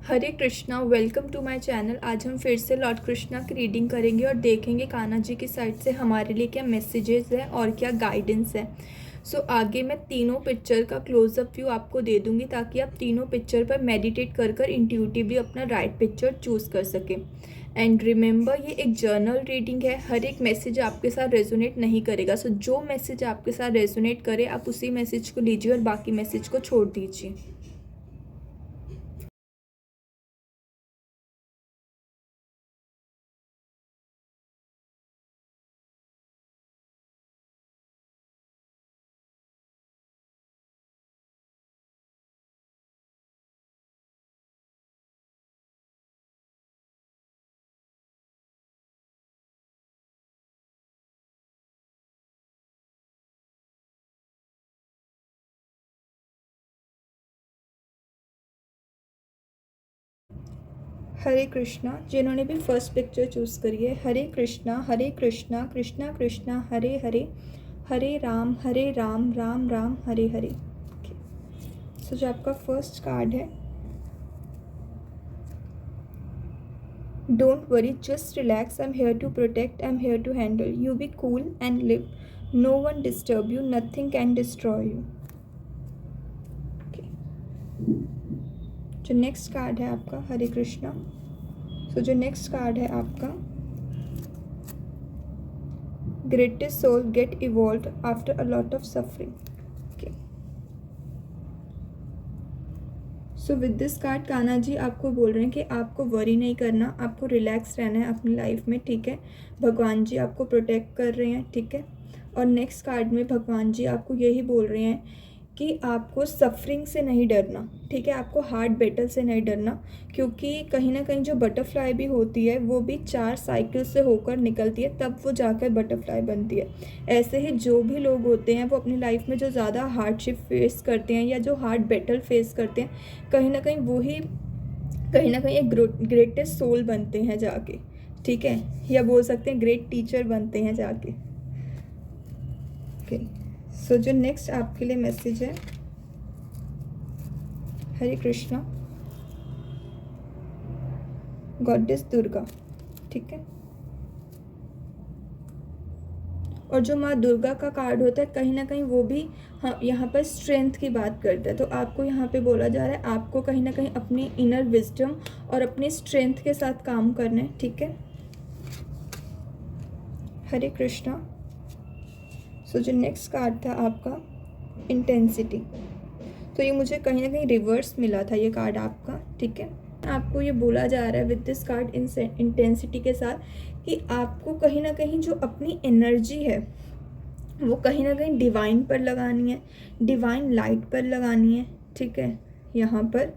Hare Krishna, welcome to my channel. आज हम फिर से लॉर्ड कृष्णा की रीडिंग करेंगे और देखेंगे कान्हा जी की साइड से हमारे लिए क्या मैसेजेस है और क्या गाइडेंस है। आगे मैं तीनों पिक्चर का क्लोजअप व्यू आपको दे दूंगी ताकि आप तीनों पिक्चर पर मेडिटेट कर कर इंट्यूटिवली अपना राइट पिक्चर चूज़ कर सकें। एंड रिमेंबर, ये एक जर्नल रीडिंग है, हर एक मैसेज आपके साथ रेजोनेट नहीं करेगा। जो मैसेज आपके साथ रेजोनेट करे आप उसी मैसेज को लीजिए और बाकी मैसेज को छोड़ दीजिए। हरे कृष्णा, जिन्होंने भी फर्स्ट पिक्चर चूज़ करी है, हरे कृष्णा कृष्णा कृष्णा हरे हरे, हरे राम राम राम हरे हरे। जो आपका फर्स्ट कार्ड है, don't worry, just relax, I am here to protect, I am here to handle, you be cool and live, no one disturb you, nothing can destroy you. जो next card है आपका, हरे कृष्णा। जो next card है आपका, greatest soul get evolve after a lot of suffering. With this card Kanha ji आपको बोल रहे हैं कि आपको वरी नहीं करना, आपको रिलैक्स रहना है अपनी लाइफ में, ठीक है। भगवान जी आपको प्रोटेक्ट कर रहे हैं, ठीक है। और नेक्स्ट कार्ड में भगवान जी आपको यही बोल रहे हैं कि आपको सफरिंग से नहीं डरना, ठीक है। आपको हार्ड बैटल से नहीं डरना, क्योंकि कहीं ना कहीं जो बटरफ्लाई भी होती है वो भी 4 साइकिल से होकर निकलती है, तब वो जाकर बटरफ्लाई बनती है। ऐसे ही जो भी लोग होते हैं वो अपनी लाइफ में जो ज़्यादा हार्डशिप फेस करते हैं या जो हार्ड बैटल फेस करते हैं, कहीं ना कहीं वो ही कहीं ना कहीं एक ग्रेटेस्ट सोल बनते हैं जाके, ठीक है। या बोल सकते हैं ग्रेट टीचर बनते हैं जाके। ओके, जो नेक्स्ट आपके लिए मैसेज है, हरे कृष्णा, गॉडेस दुर्गा, ठीक है। और जो माँ दुर्गा का कार्ड होता है कहीं ना कहीं वो भी हाँ यहाँ पर स्ट्रेंथ की बात करता है। तो आपको यहाँ पे बोला जा रहा है आपको कहीं ना कहीं अपनी इनर विजडम और अपनी स्ट्रेंथ के साथ काम करना है, ठीक है। हरे कृष्णा। जो नेक्स्ट कार्ड था आपका, इंटेंसिटी। तो ये मुझे कहीं ना कहीं रिवर्स मिला था ये कार्ड आपका, ठीक है। आपको ये बोला जा रहा है विद दिस कार्ड इंटेंसिटी के साथ कि आपको कहीं ना कहीं जो अपनी एनर्जी है वो कहीं ना कहीं डिवाइन पर लगानी है, डिवाइन लाइट पर लगानी है, ठीक है यहाँ पर।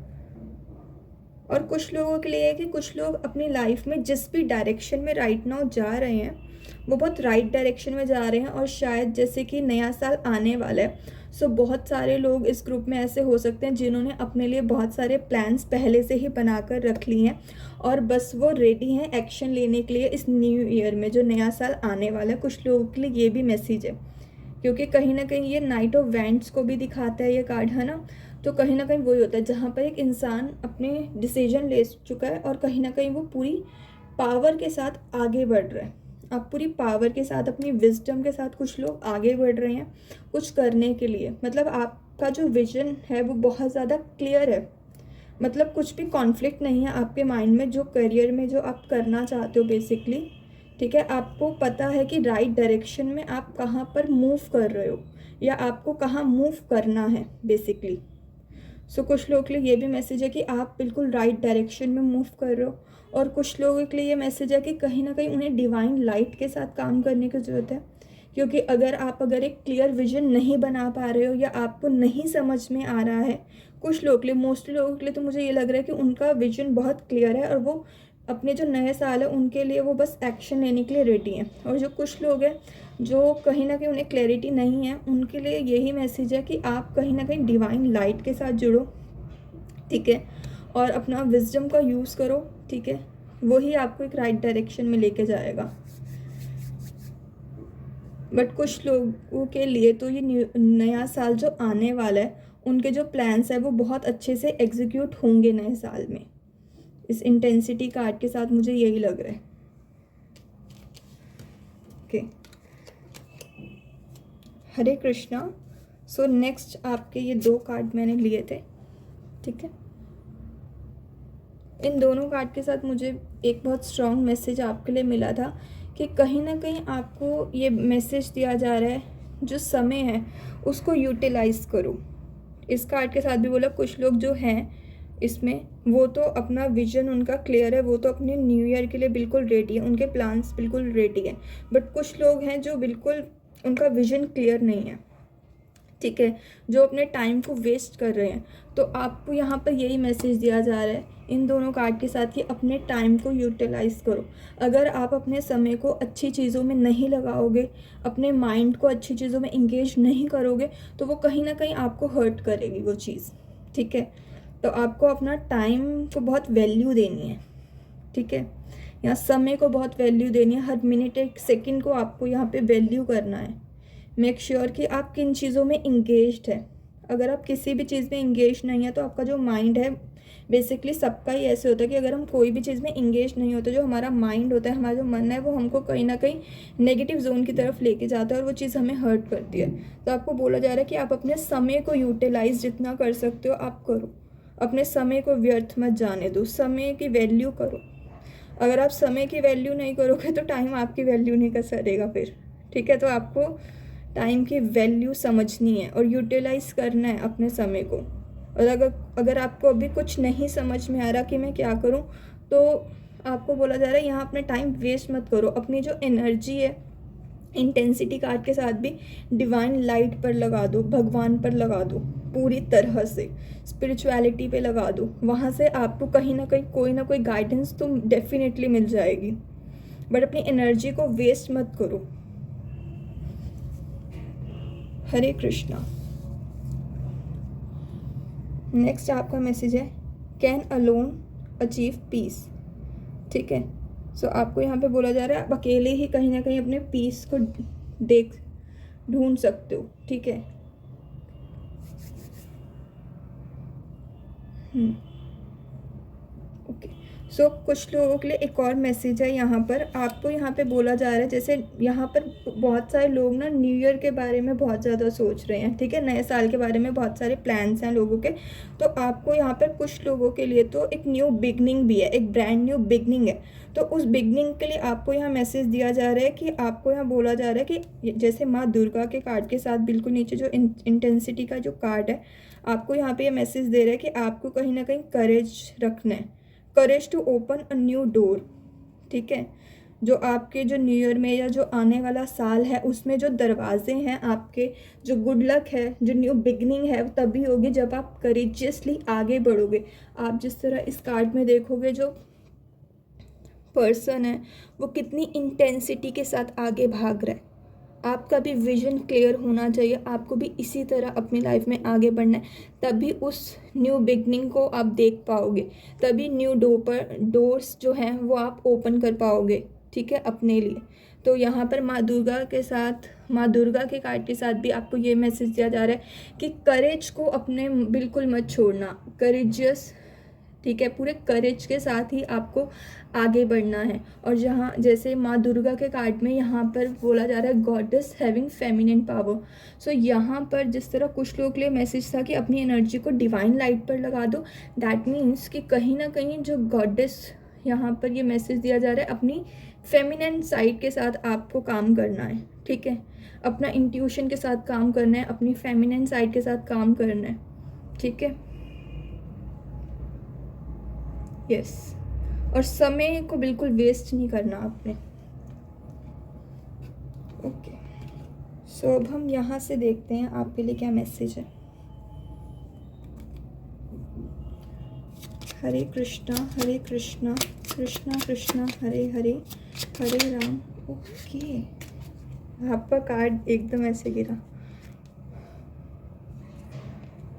और कुछ लोगों के लिए है कि कुछ लोग अपनी लाइफ में जिस भी डायरेक्शन में राइट नाउ जा रहे हैं वो बहुत राइट डायरेक्शन में जा रहे हैं, और शायद जैसे कि नया साल आने वाला है, बहुत सारे लोग इस ग्रुप में ऐसे हो सकते हैं जिन्होंने अपने लिए बहुत सारे प्लान्स पहले से ही बनाकर रख लिए हैं और बस वो रेडी हैं एक्शन लेने के लिए इस न्यू ईयर में जो नया साल आने वाला है। कुछ लोगों के लिए ये भी मैसेज है, क्योंकि कहीं ना कहीं ये नाइट ऑफ वैंड्स को भी दिखाता है ये कार्ड, है ना। तो कहीं ना कहीं वही होता है जहाँ पर एक इंसान अपने डिसीजन ले चुका है और कहीं ना कहीं वो पूरी पावर के साथ आगे बढ़ रहा है। आप पूरी पावर के साथ, अपनी विजडम के साथ कुछ लोग आगे बढ़ रहे हैं कुछ करने के लिए। मतलब आपका जो विजन है वो बहुत ज़्यादा क्लियर है, मतलब कुछ भी कॉन्फ्लिक्ट नहीं है आपके माइंड में, जो करियर में जो आप करना चाहते हो बेसिकली, ठीक है। आपको पता है कि राइट डायरेक्शन में आप कहाँ पर मूव कर रहे हो या आपको कहाँ मूव करना है बेसिकली। कुछ लोगों के लिए ये भी मैसेज है कि आप बिल्कुल राइट डायरेक्शन में मूव कर रहे हो, और कुछ लोगों के लिए ये मैसेज है कि कहीं ना कहीं उन्हें डिवाइन लाइट के साथ काम करने की ज़रूरत है। क्योंकि अगर एक क्लियर विजन नहीं बना पा रहे हो या आपको नहीं समझ में आ रहा है, कुछ लोगों के लिए, मोस्टली लोगों के लिए तो मुझे ये लग रहा है कि उनका विजन बहुत क्लियर है और वो अपने जो नए साल है उनके लिए वो बस एक्शन लेने के लिए रेडी हैं। और जो कुछ लोग हैं जो कहीं ना कहीं उन्हें क्लैरिटी नहीं है, उनके लिए यही मैसेज है कि आप कहीं ना कहीं डिवाइन लाइट के साथ जुड़ो, ठीक है, और अपना विजडम का यूज़ करो, ठीक है। वही आपको एक राइट डायरेक्शन में लेके जाएगा। बट कुछ लोगों के लिए तो ये नया साल जो आने वाला है उनके जो प्लान्स है वो बहुत अच्छे से एग्जीक्यूट होंगे नए साल में, इस इंटेंसिटी कार्ड के साथ मुझे यही लग रहा है। Okay, Hare Krishna. So next आपके ये 2 कार्ड मैंने लिए थे, ठीक है। इन दोनों कार्ड के साथ मुझे एक बहुत स्ट्रॉन्ग मैसेज आपके लिए मिला था कि कहीं ना कहीं आपको ये मैसेज दिया जा रहा है, जो समय है उसको यूटिलाइज़ करो। इस कार्ड के साथ भी बोला कुछ लोग जो हैं इसमें, वो तो अपना विजन उनका क्लियर है, वो तो अपने न्यू ईयर के लिए बिल्कुल रेडी है, उनके प्लान्स बिल्कुल रेडी है। बट कुछ लोग हैं जो बिल्कुल उनका विजन क्लियर नहीं है, ठीक है, जो अपने टाइम को वेस्ट कर रहे हैं। तो आपको यहाँ पर यही मैसेज दिया जा रहा है इन दोनों कार्ड के साथ कि अपने टाइम को यूटिलाइज़ करो। अगर आप अपने समय को अच्छी चीज़ों में नहीं लगाओगे, अपने माइंड को अच्छी चीज़ों में इंगेज नहीं करोगे, तो वो कहीं ना कहीं आपको हर्ट करेगी वो चीज़, ठीक है। तो आपको अपना टाइम को बहुत वैल्यू देनी है, ठीक है, यहाँ समय को बहुत वैल्यू देनी है। हर मिनट एक सेकंड को आपको यहाँ पे वैल्यू करना है। मेक श्योर कि आप किन चीज़ों में इंगेज्ड है। अगर आप किसी भी चीज़ में इंगेज नहीं है तो आपका जो माइंड है, बेसिकली सबका ही ऐसे होता है कि अगर हम कोई भी चीज़ में इंगेज नहीं होते, जो हमारा माइंड होता है, हमारा जो मन है, वो हमको कहीं ना कहीं नेगेटिव जोन की तरफ लेके जाता है और वो चीज़ हमें हर्ट करती है। तो आपको बोला जा रहा है कि आप अपने समय को यूटिलाइज जितना कर सकते हो आप करो, अपने समय को व्यर्थ मत जाने दो, समय की वैल्यू करो। अगर आप समय की वैल्यू नहीं करोगे तो टाइम आपकी वैल्यू नहीं कर सकेगा फिर, ठीक है। तो आपको टाइम की वैल्यू समझनी है और यूटिलाइज़ करना है अपने समय को। और अगर आपको अभी कुछ नहीं समझ में आ रहा कि मैं क्या करूं, तो आपको बोला जा रहा है यहाँ अपने टाइम वेस्ट मत करो। अपनी जो एनर्जी है इंटेंसिटी कार्ड के साथ भी डिवाइन लाइट पर लगा दो, भगवान पर लगा दो, पूरी तरह से स्पिरिचुअलिटी पे लगा दो। वहाँ से आपको कहीं ना कोई गाइडेंस तो डेफिनेटली मिल जाएगी, बट अपनी एनर्जी को वेस्ट मत करो। हरे कृष्णा। नेक्स्ट आपका मैसेज है कैन अलोन अचीव पीस, ठीक है। सो आपको यहाँ पे बोला जा रहा है आप अकेले ही कहीं ना कहीं अपने पीस को ढूंढ सकते हो, ठीक है। ओके, सो कुछ लोगों के लिए एक और मैसेज है यहाँ पर। आपको यहाँ पे बोला जा रहा है, जैसे यहाँ पर बहुत सारे लोग ना न्यू ईयर के बारे में बहुत ज़्यादा सोच रहे हैं, ठीक है, नए साल के बारे में बहुत सारे प्लान्स हैं लोगों के। तो आपको यहाँ पर कुछ लोगों के लिए तो एक न्यू बिगनिंग भी है, एक ब्रांड न्यू बिगनिंग है। तो उस बिगनिंग के लिए आपको यहाँ मैसेज दिया जा रहा है कि आपको यहाँ बोला जा रहा है कि जैसे माँ दुर्गा के कार्ड के साथ बिल्कुल नीचे जो इंटेंसिटी का जो कार्ड है, आपको यहाँ पे ये मैसेज दे रहा है कि आपको कहीं ना कहीं करेज रखना है, courage to open a new door, ठीक है। जो आपके जो न्यू ईयर में या जो आने वाला साल है उसमें जो दरवाजे हैं आपके, जो गुड लक है, जो न्यू बिगनिंग है, तभी होगी जब आप करेजियसली आगे बढ़ोगे। आप जिस तरह इस कार्ड में देखोगे जो पर्सन है वो कितनी इंटेंसिटी के साथ आगे भाग रहा है। आपका भी विजन क्लियर होना चाहिए, आपको भी इसी तरह अपनी लाइफ में आगे बढ़ना है, तभी उस न्यू बिगनिंग को आप देख पाओगे, तभी न्यू डोर्स जो हैं वो आप ओपन कर पाओगे, ठीक है, अपने लिए। तो यहाँ पर माँ दुर्गा के साथ, माँ दुर्गा के कार्ड के साथ भी आपको ये मैसेज दिया जा रहा है कि करेज को अपने बिल्कुल मत छोड़ना, करेजियस, ठीक है, पूरे करेज के साथ ही आपको आगे बढ़ना है। और जहाँ जैसे माँ दुर्गा के कार्ड में यहाँ पर बोला जा रहा है गॉडेस हैविंग फेमिनिन पावर। सो यहाँ पर जिस तरह कुछ लोगों के लिए मैसेज था कि अपनी एनर्जी को डिवाइन लाइट पर लगा दो, दैट मीन्स कि कहीं ना कहीं जो गॉडेस, यहाँ पर ये मैसेज दिया जा रहा है अपनी फेमिनिन साइड के साथ आपको काम करना है, ठीक है, अपना इंट्यूशन के साथ काम करना है, अपनी फेमिनिन साइड के साथ काम करना है, ठीक है, यस। और समय को बिल्कुल वेस्ट नहीं करना आपने। ओके, सो अब हम यहाँ से देखते हैं आपके लिए क्या मैसेज है। हरे कृष्णा कृष्णा कृष्णा हरे हरे, हरे राम। ओके, आपका कार्ड एकदम ऐसे गिरा,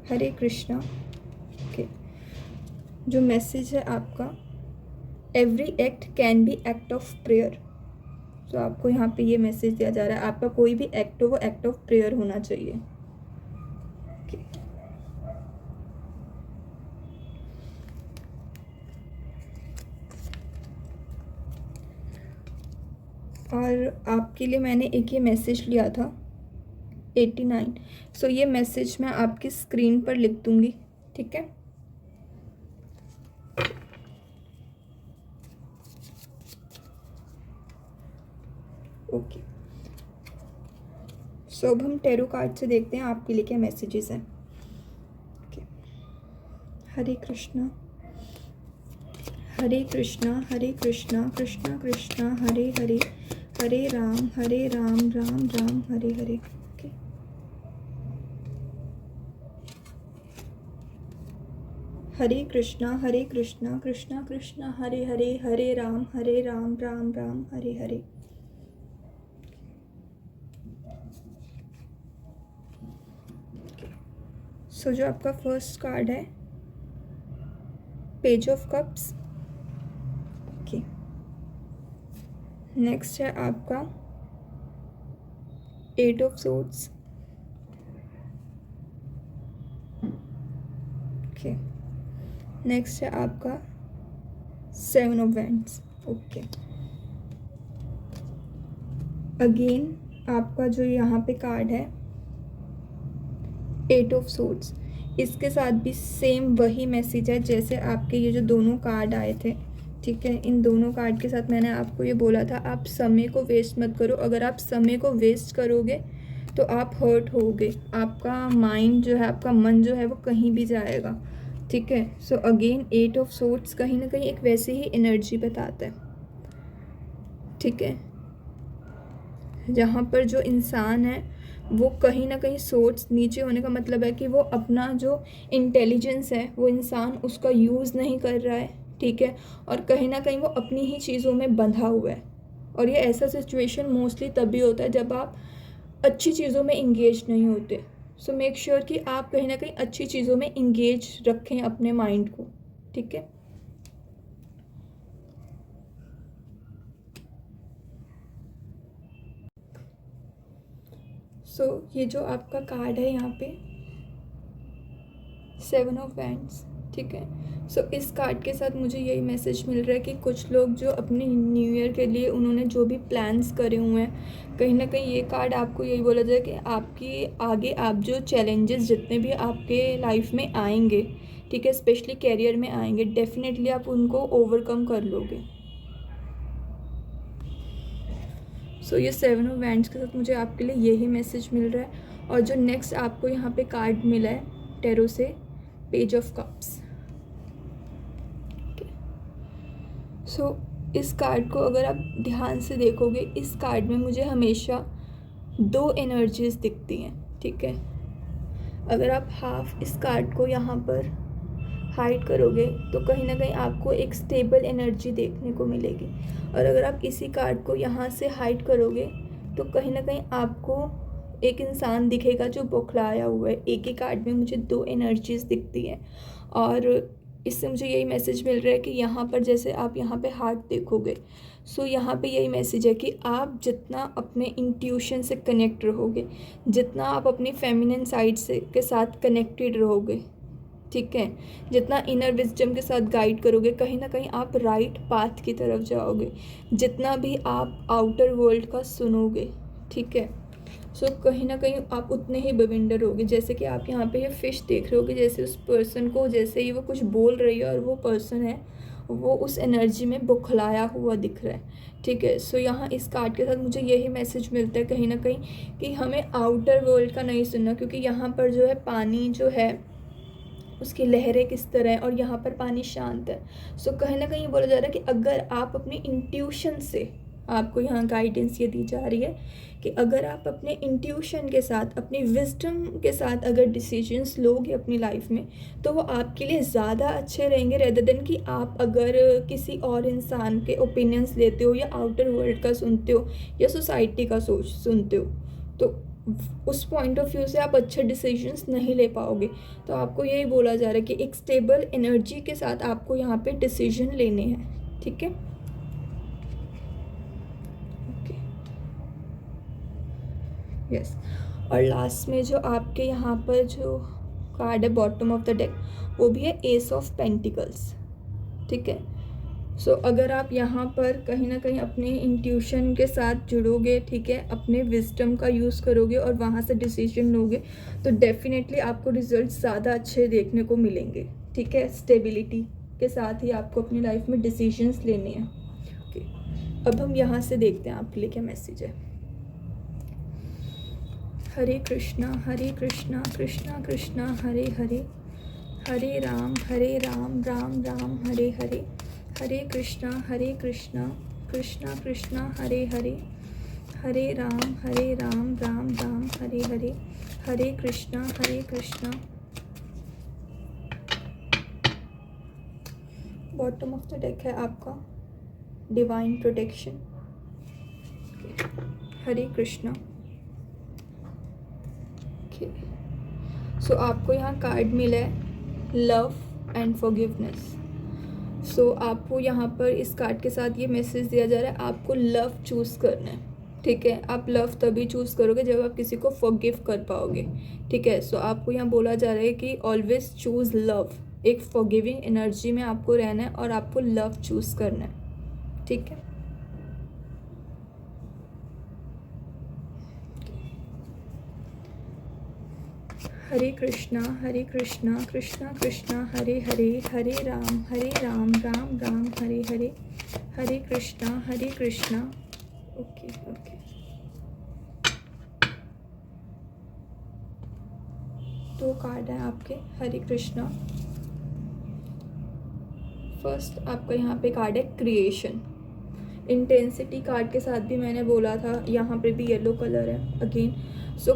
हरे कृष्णा। ओके, जो मैसेज है आपका, every act can be act of prayer. तो आपको यहाँ पे ये मैसेज दिया जा रहा है आपका कोई भी एक्ट हो वो एक्ट ऑफ प्रेयर होना चाहिए। और आपके लिए मैंने एक ये मैसेज लिया था 89। सो ये मैसेज मैं आपकी स्क्रीन पर लिख दूँगी, ठीक है। ओके, सो अब हम टैरो कार्ड से देखते हैं आपके लिए क्या मैसेजेस हैं। ओके, हरे कृष्णा हरे कृष्णा हरे कृष्णा कृष्णा कृष्णा हरे हरे, हरे राम राम राम हरे हरे। ओके, हरे कृष्णा कृष्णा कृष्णा हरे हरे, हरे राम राम राम हरे हरे। सो जो आपका फर्स्ट कार्ड है page of cups. Okay, next है आपका 8 ऑफ सोर्ड्स। ओके, नेक्स्ट है आपका 7 ऑफ वैंड्स। ओके, अगेन आपका जो यहाँ पे कार्ड है 8 ऑफ सोर्ड्स, इसके साथ भी सेम वही मैसेज है जैसे आपके ये जो दोनों कार्ड आए थे, ठीक है। इन दोनों कार्ड के साथ मैंने आपको ये बोला था आप समय को वेस्ट मत करो। अगर आप समय को वेस्ट करोगे तो आप हर्ट होगे, आपका माइंड जो है, आपका मन जो है वो कहीं भी जाएगा, ठीक है। सो अगेन 8 ऑफ सोर्ड्स कहीं ना कहीं एक वैसे ही एनर्जी बताता है, ठीक है, जहाँ पर जो इंसान है वो कहीं ना कहीं सोर्स नीचे होने का मतलब है कि वो अपना जो इंटेलिजेंस है वो इंसान उसका यूज़ नहीं कर रहा है, ठीक है, और कहीं ना कहीं वो अपनी ही चीज़ों में बंधा हुआ है। और ये ऐसा सिचुएशन मोस्टली तभी होता है जब आप अच्छी चीज़ों में इंगेज नहीं होते। सो मेक श्योर कि आप कहीं ना कहीं अच्छी चीज़ों में इंगेज रखें अपने माइंड को, ठीक है। सो ये जो आपका कार्ड है यहाँ पे 7 ऑफ वैंड्स, ठीक है। सो इस कार्ड के साथ मुझे यही मैसेज मिल रहा है कि कुछ लोग जो अपने न्यू ईयर के लिए उन्होंने जो भी प्लान्स करे हुए हैं, कहीं ना कहीं ये कार्ड आपको यही बोला जाए कि आपकी आगे आप जो चैलेंजेस जितने भी आपके लाइफ में आएंगे, ठीक है, स्पेशली कैरियर में आएंगे, डेफिनेटली आप उनको ओवरकम कर लोगे। सो ये 7 ऑफ वैंड्स के साथ मुझे आपके लिए यही मैसेज मिल रहा है। और जो नेक्स्ट आपको यहाँ पे कार्ड मिला है टैरो से पेज ऑफ कप्स। सो इस कार्ड को अगर आप ध्यान से देखोगे, इस कार्ड में मुझे हमेशा 2 एनर्जीज दिखती हैं, ठीक है। अगर आप हाफ इस कार्ड को यहाँ पर हाइड करोगे तो कहीं ना कहीं आपको एक स्टेबल एनर्जी देखने को मिलेगी, और अगर आप इसी कार्ड को यहाँ से हाइड करोगे तो कहीं ना कहीं आपको एक इंसान दिखेगा जो बौखलाया हुआ है। एक ही कार्ड में मुझे 2 एनर्जीज दिखती हैं, और इससे मुझे यही मैसेज मिल रहा है कि यहाँ पर जैसे आप यहाँ पे हार्ट देखोगे, सो यहाँ पे यही मैसेज है कि आप जितना अपने इंट्यूशन से कनेक्ट रहोगे, जितना आप अपनी फेमिनिन साइड से के साथ कनेक्टेड रहोगे, ठीक है, जितना इनर विजडम के साथ गाइड करोगे, कहीं ना कहीं आप राइट पाथ की तरफ जाओगे। जितना भी आप आउटर वर्ल्ड का सुनोगे, ठीक है, सो कहीं ना कहीं आप उतने ही बविंडर होगे। जैसे कि आप यहाँ पे ये फिश देख रहे होगे, जैसे उस पर्सन को जैसे ही वो कुछ बोल रही है और वो पर्सन है वो उस एनर्जी में बुखलाया हुआ दिख रहा है, ठीक है। सो यहाँ इस कार्ड के साथ मुझे यही मैसेज मिलता है कहीं ना कहीं कि हमें आउटर वर्ल्ड का नहीं सुनना, क्योंकि यहाँ पर जो है पानी जो है उसकी लहरें किस तरह है और यहाँ पर पानी शांत है। सो कहीं ना कहीं बोला जा रहा है कि अगर आप अपनी इंट्यूशन से, आपको यहाँ गाइडेंस ये दी जा रही है कि अगर आप अपने इंट्यूशन के साथ, अपनी विजडम के साथ अगर डिसीजंस लोगे अपनी लाइफ में, तो वो आपके लिए ज़्यादा अच्छे रहेंगे रेदर देन कि आप अगर किसी और इंसान के ओपिनियंस लेते हो या आउटर वर्ल्ड का सुनते हो या सोसाइटी का सोच सुनते हो, तो उस पॉइंट ऑफ व्यू से आप अच्छे डिसीजंस नहीं ले पाओगे। तो आपको यही बोला जा रहा है कि एक स्टेबल एनर्जी के साथ आपको यहाँ पे डिसीजन लेने हैं, ठीक है। Okay, yes. और लास्ट में जो आपके यहाँ पर जो कार्ड है बॉटम ऑफ द डेक, वो भी है एस ऑफ पेंटिकल्स, ठीक है। अगर आप यहाँ पर कहीं ना कहीं अपने इंट्यूशन के साथ जुड़ोगे, ठीक है, अपने विजडम का यूज़ करोगे और वहाँ से डिसीजन लोगे, तो डेफिनेटली आपको रिजल्ट ज़्यादा अच्छे देखने को मिलेंगे, ठीक है। स्टेबिलिटी के साथ ही आपको अपनी लाइफ में डिसीजंस लेने हैं। ओके, अब हम यहाँ से देखते हैं आपके लिए क्या मैसेज है। Hare Krishna Krishna Krishna Hare Hare, Hare Ram Ram Ram Hare Hare, Hare Krishna Krishna Krishna Hare Hare, Hare Ram Ram Ram Hare Hare, Hare Krishna bottom of the deck है आपका डिवाइन प्रोटेक्शन। हरे कृष्णा। आपको यहाँ कार्ड मिला है लव एंड फॉरगिवनेस। आपको यहाँ पर इस कार्ड के साथ ये मैसेज दिया जा रहा है, आपको लव चूज़ करना है, ठीक है। आप लव तभी चूज़ करोगे जब आप किसी को फॉरगिव कर पाओगे, ठीक है। आपको यहाँ बोला जा रहा है कि ऑलवेज चूज़ लव, एक फॉरगिविंग एनर्जी में आपको रहना है और आपको लव चूज़ करना है, ठीक है। हरे कृष्णा कृष्णा कृष्णा हरे हरे, हरे राम राम राम हरे हरे, हरे कृष्णा। ओके। दो कार्ड हैं आपके हरे कृष्णा। फर्स्ट आपका यहाँ पे कार्ड है क्रिएशन। इंटेंसिटी कार्ड के साथ भी मैंने बोला था, यहाँ पे भी येलो कलर है अगेन।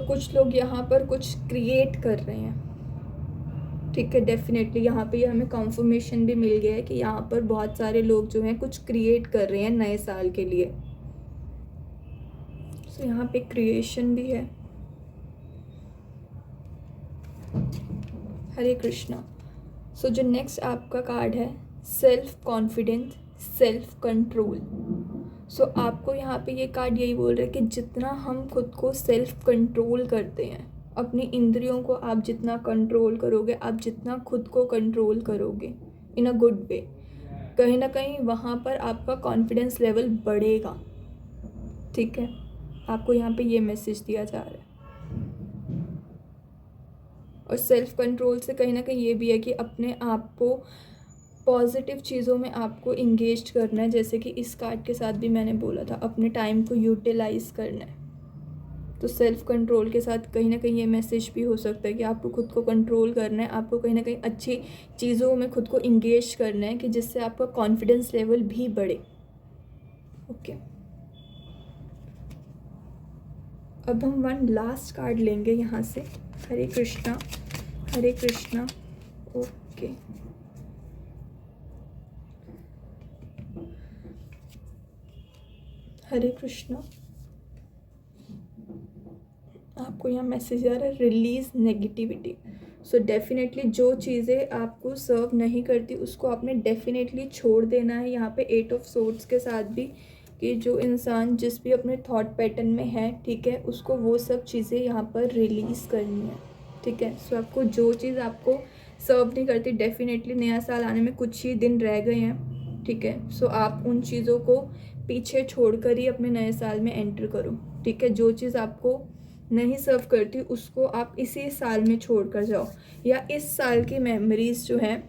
कुछ लोग यहाँ पर कुछ क्रिएट कर रहे हैं, ठीक है। डेफिनेटली यहाँ पे हमें कंफर्मेशन भी मिल गया है कि यहाँ पर बहुत सारे लोग जो हैं कुछ क्रिएट कर रहे हैं नए साल के लिए। यहाँ पे क्रिएशन भी है। हरे कृष्णा। जो नेक्स्ट आपका कार्ड है सेल्फ कॉन्फिडेंस, सेल्फ कंट्रोल। आपको यहाँ पे ये कार्ड यही बोल रहा है कि जितना हम खुद को सेल्फ कंट्रोल करते हैं, अपनी इंद्रियों को आप जितना कंट्रोल करोगे, आप जितना खुद को कंट्रोल करोगे इन अ गुड वे, कहीं ना कहीं वहाँ पर आपका कॉन्फिडेंस लेवल बढ़ेगा, ठीक है। आपको यहाँ पे ये मैसेज दिया जा रहा है। और सेल्फ कंट्रोल से कहीं ना कहीं ये भी है कि अपने आप को पॉजिटिव चीज़ों में आपको इंगेज करना है, जैसे कि इस कार्ड के साथ भी मैंने बोला था, अपने टाइम को यूटिलाइज करना है। तो सेल्फ कंट्रोल के साथ कहीं ना कहीं ये मैसेज भी हो सकता है कि आपको खुद को कंट्रोल करना है, आपको कहीं ना कहीं अच्छी चीज़ों में खुद को इंगेज करना है कि जिससे आपका कॉन्फिडेंस लेवल भी बढ़े। ओके, अब हम वन लास्ट कार्ड लेंगे यहाँ से। हरे कृष्णा ओके। हरे कृष्णा। आपको यहाँ मैसेज आ रहा है रिलीज नेगेटिविटी। डेफिनेटली जो चीज़ें आपको सर्व नहीं करती उसको आपने डेफिनेटली छोड़ देना है। यहाँ पे 8 ऑफ सोर्ड्स के साथ भी कि जो इंसान जिस भी अपने थॉट पैटर्न में है, ठीक है, उसको वो सब चीज़ें यहाँ पर रिलीज़ करनी है, ठीक है। आपको जो चीज़ आपको सर्व नहीं करती, डेफिनेटली नया साल आने में कुछ ही दिन रह गए हैं, ठीक है। आप उन चीज़ों को पीछे छोड़कर ही अपने नए साल में एंटर करो, ठीक है। जो चीज़ आपको नहीं सर्व करती उसको आप इसी साल में छोड़ कर जाओ, या इस साल की मेमोरीज जो है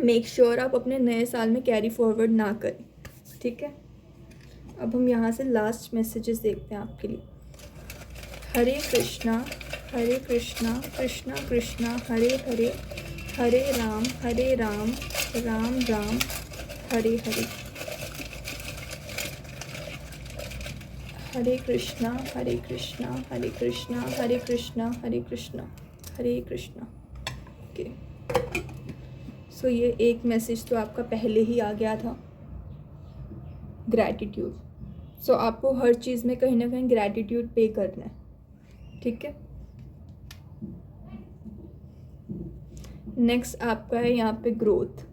मेक श्योर आप अपने नए साल में कैरी फॉरवर्ड ना करें, ठीक है। अब हम यहाँ से लास्ट मैसेजेस देखते हैं आपके लिए। हरे कृष्णा कृष्णा कृष्णा हरे हरे, हरे राम राम राम हरे हरे, हरे कृष्णा हरे कृष्णा हरे कृष्णा हरे कृष्णा हरे कृष्णा हरे कृष्णा। ओके, ये एक मैसेज तो आपका पहले ही आ गया था, ग्रैटिट्यूड। आपको हर चीज़ में कहीं ना कहीं ग्रैटिट्यूड पे करना है, ठीक है। नेक्स्ट आपका है यहाँ पे ग्रोथ।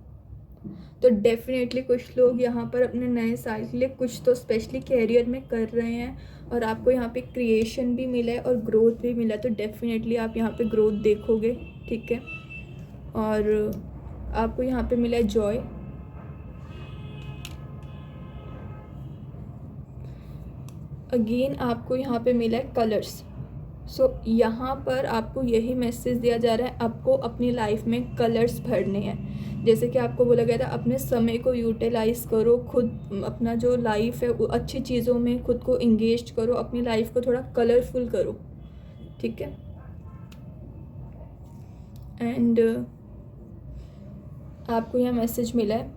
तो डेफिनेटली कुछ लोग यहाँ पर अपने नए साल के लिए कुछ तो स्पेशली कैरियर में कर रहे हैं और आपको यहाँ पे क्रिएशन भी मिला है और ग्रोथ भी मिला है। तो डेफिनेटली आप यहाँ पे ग्रोथ देखोगे, ठीक है। और आपको यहाँ पे मिला है जॉय, अगेन आपको यहाँ पे मिला है कलर्स। सो यहाँ पर आपको यही मैसेज दिया जा रहा है, आपको अपनी लाइफ में कलर्स भरने हैं। जैसे कि आपको बोला गया था अपने समय को यूटिलाइज़ करो, खुद अपना जो लाइफ है वो अच्छी चीज़ों में खुद को इंगेज करो, अपनी लाइफ को थोड़ा कलरफुल करो, ठीक है। एंड आपको यहाँ मैसेज मिला है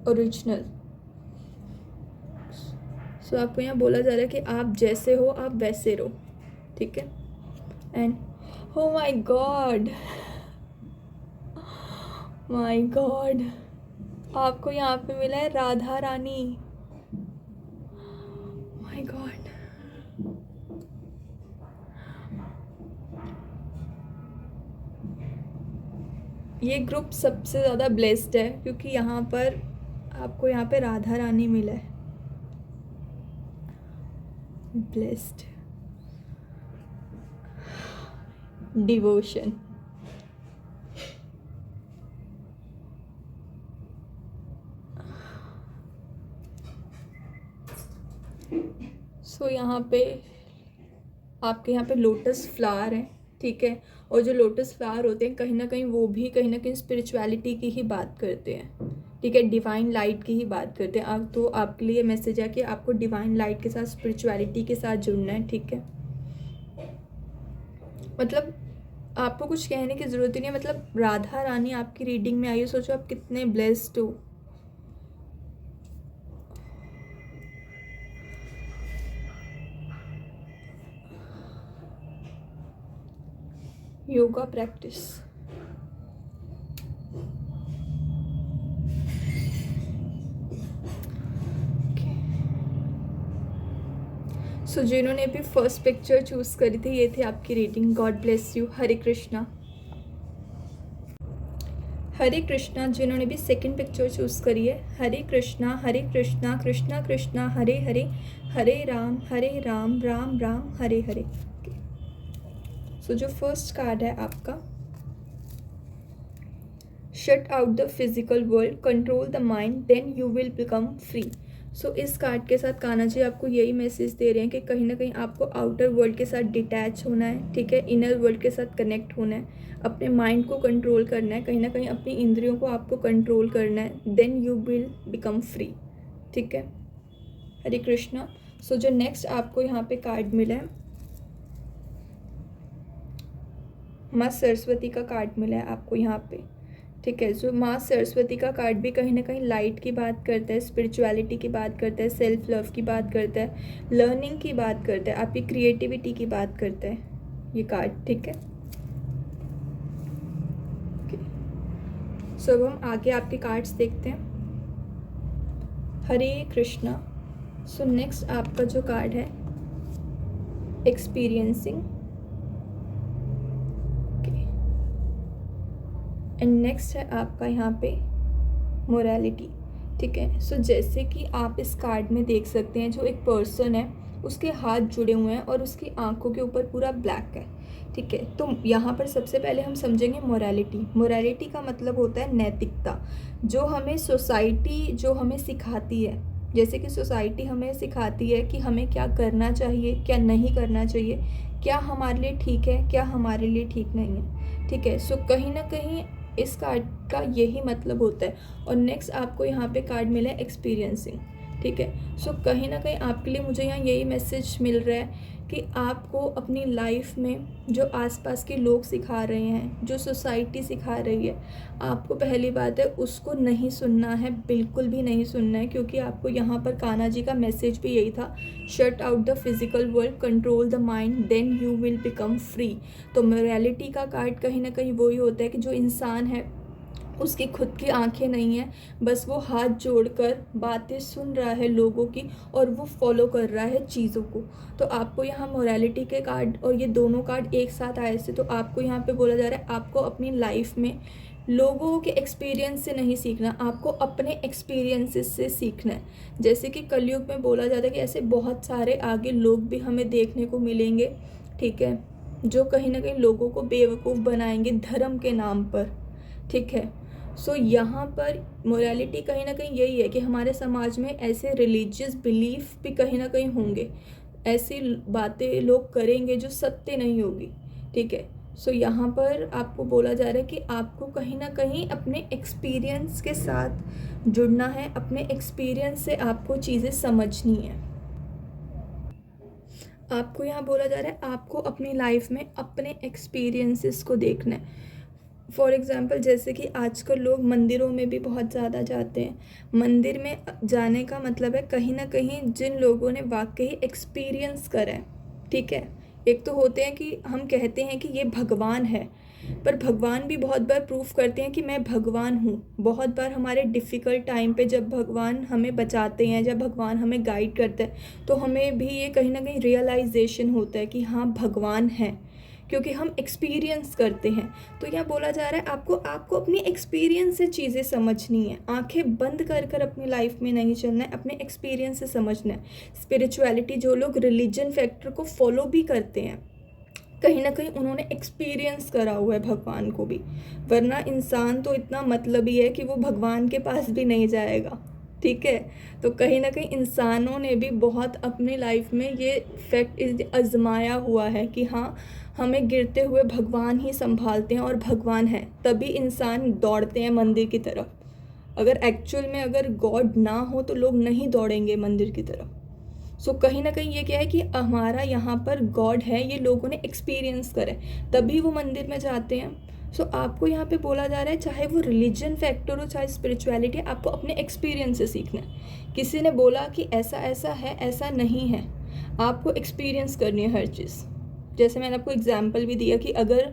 ओरिजिनल। सो आपको यहाँ बोला जा रहा है कि आप जैसे हो आप वैसे रहो, ठीक है। And oh my god, my God, आपको यहाँ पे मिला है राधा रानी। माय गॉड, ये ग्रुप सबसे ज़्यादा ब्लेस्ड है क्योंकि यहाँ पर आपको यहाँ पे राधा रानी मिला है। Blessed, devotion. सो यहाँ पे आपके यहाँ पे लोटस फ्लावर है, ठीक है। और जो लोटस फ्लावर होते हैं कहीं ना कहीं वो भी कहीं ना कहीं स्पिरिचुअलिटी की ही बात करते हैं, ठीक है, डिवाइन लाइट की ही बात करते हैं। आप तो आपके लिए मैसेज है कि आपको डिवाइन लाइट के साथ स्पिरिचुअलिटी के साथ जुड़ना है, ठीक है। मतलब आपको कुछ कहने की ज़रूरत ही नहीं है, मतलब राधा रानी आपकी रीडिंग में आई है, सोचो आप कितने ब्लेस्ड हो। योगा प्रैक्टिस, सो जिन्होंने भी फर्स्ट पिक्चर चूज़ करी थी ये थी आपकी reading. God bless you. Hare Krishna. Hare Krishna. जिन्होंने भी सेकंड पिक्चर चूज़ करी है, हरे कृष्णा कृष्णा कृष्णा हरे हरे, हरे राम राम राम हरे हरे। सो जो फर्स्ट कार्ड है आपका, shut out the physical world, control the mind, then you will become free. So इस कार्ड के साथ कान्हा जी आपको यही मैसेज दे रहे हैं कि कहीं ना कहीं आपको आउटर वर्ल्ड के साथ डिटैच होना है, ठीक है, इनर वर्ल्ड के साथ कनेक्ट होना है, अपने माइंड को कंट्रोल करना है, कहीं ना कहीं अपनी इंद्रियों को आपको कंट्रोल करना है, then you will become free, ठीक है। हरे कृष्णा। सो जो नेक्स्ट आपको यहाँ पे कार्ड मिला है, माँ सरस्वती का कार्ड मिला है आपको यहाँ पे, ठीक है। जो माँ सरस्वती का कार्ड भी कहीं ना कहीं लाइट की बात करता है, स्पिरिचुअलिटी की बात करता है, सेल्फ लव की बात करता है, लर्निंग की बात करता है, आपकी क्रिएटिविटी की बात करता है ये कार्ड, ठीक है। सो अब हम आगे आपके कार्ड्स देखते हैं। हरे कृष्णा। सो नेक्स्ट आपका जो कार्ड है, एक्सपीरियंसिंग, एंड नेक्स्ट है आपका यहाँ पे मोरालिटी, ठीक है। सो जैसे कि आप इस कार्ड में देख सकते हैं, जो एक पर्सन है उसके हाथ जुड़े हुए हैं और उसकी आंखों के ऊपर पूरा ब्लैक है, ठीक है। तो यहाँ पर सबसे पहले हम समझेंगे मोरालिटी। मोरालिटी का मतलब होता है नैतिकता, जो हमें सोसाइटी जो हमें सिखाती है। जैसे कि सोसाइटी हमें सिखाती है कि हमें क्या करना चाहिए, क्या नहीं करना चाहिए, क्या हमारे लिए ठीक है, क्या हमारे लिए ठीक नहीं है, ठीक है। सो कहीं ना कहीं इस कार्ड का यही मतलब होता है। और नेक्स्ट आपको यहाँ पे कार्ड मिला है एक्सपीरियंसिंग, ठीक है। सो कहीं ना कहीं आपके लिए मुझे यहाँ यही मैसेज मिल रहा है कि आपको अपनी लाइफ में जो आसपास के लोग सिखा रहे हैं, जो सोसाइटी सिखा रही है, आपको पहली बात है उसको नहीं सुनना है, बिल्कुल भी नहीं सुनना है। क्योंकि आपको यहाँ पर कान्हा जी का मैसेज भी यही था, shut out the physical world, control the mind, then you will become free. तो मोरालिटी का कार्ड कहीं ना कहीं वही होता है कि जो इंसान है उसकी खुद की आंखें नहीं हैं, बस वो हाथ जोड़कर बातें सुन रहा है लोगों की और वो फॉलो कर रहा है चीज़ों को। तो आपको यहाँ मोरालिटी के कार्ड और ये दोनों कार्ड एक साथ आए थे, तो आपको यहाँ पे बोला जा रहा है आपको अपनी लाइफ में लोगों के एक्सपीरियंस से नहीं सीखना, आपको अपने एक्सपीरियंसेस से सीखना है। जैसे कि कलयुग में बोला जाता है कि ऐसे बहुत सारे आगे लोग भी हमें देखने को मिलेंगे, ठीक है, जो कहीं ना कहीं लोगों को बेवकूफ़ बनाएंगे धर्म के नाम पर, ठीक है। सो यहाँ पर मोरालिटी कहीं ना कहीं यही है कि हमारे समाज में ऐसे रिलीजियस बिलीफ भी कहीं ना कहीं होंगे, ऐसी बातें लोग करेंगे जो सत्य नहीं होगी, ठीक है। सो यहाँ पर आपको बोला जा रहा है कि आपको कहीं ना कहीं अपने एक्सपीरियंस के साथ जुड़ना है, अपने एक्सपीरियंस से आपको चीज़ें समझनी है। आपको यहाँ बोला जा रहा है आपको अपनी लाइफ में अपने एक्सपीरियंसेस को देखना है। फॉर एग्ज़ाम्पल जैसे कि आजकल लोग मंदिरों में भी बहुत ज़्यादा जाते हैं। मंदिर में जाने का मतलब है कहीं ना कहीं जिन लोगों ने वाकई एक्सपीरियंस करा है, ठीक है। एक तो होते हैं कि हम कहते हैं कि ये भगवान है, पर भगवान भी बहुत बार प्रूफ करते हैं कि मैं भगवान हूँ। बहुत बार हमारे डिफ़िकल्ट टाइम पे जब भगवान हमें बचाते हैं, जब भगवान हमें गाइड करते हैं, तो हमें भी ये कहीं ना कहीं रियलाइजेशन होता है कि हाँ भगवान है, क्योंकि हम एक्सपीरियंस करते हैं। तो यहाँ बोला जा रहा है आपको अपनी एक्सपीरियंस से चीज़ें समझनी है। आंखें बंद कर कर अपनी लाइफ में नहीं चलना है, अपने एक्सपीरियंस से समझना है। स्पिरिचुअलिटी, जो लोग रिलीजन फैक्टर को फॉलो भी करते हैं, कहीं ना कहीं उन्होंने एक्सपीरियंस करा हुआ है भगवान को भी, वरना इंसान तो इतना मतलबी है कि वो भगवान के पास भी नहीं जाएगा, ठीक है। तो कहीं ना कहीं इंसानों ने भी बहुत अपनी लाइफ में ये फैक्ट आजमाया हुआ है कि हाँ हमें गिरते हुए भगवान ही संभालते हैं और भगवान है, तभी इंसान दौड़ते हैं मंदिर की तरफ। अगर एक्चुअल में अगर गॉड ना हो तो लोग नहीं दौड़ेंगे मंदिर की तरफ। सो कहीं ना कहीं ये क्या है कि हमारा यहाँ पर गॉड है, ये लोगों ने एक्सपीरियंस करे तभी वो मंदिर में जाते हैं। सो आपको यहाँ पे बोला जा रहा है चाहे वो रिलीजन फैक्टर हो चाहे स्पिरिचुअलिटी, आपको अपने एक्सपीरियंस से सीखना है। किसी ने बोला कि ऐसा ऐसा है, ऐसा नहीं है, आपको एक्सपीरियंस करनी है हर चीज़। जैसे मैंने आपको एग्जाम्पल भी दिया कि अगर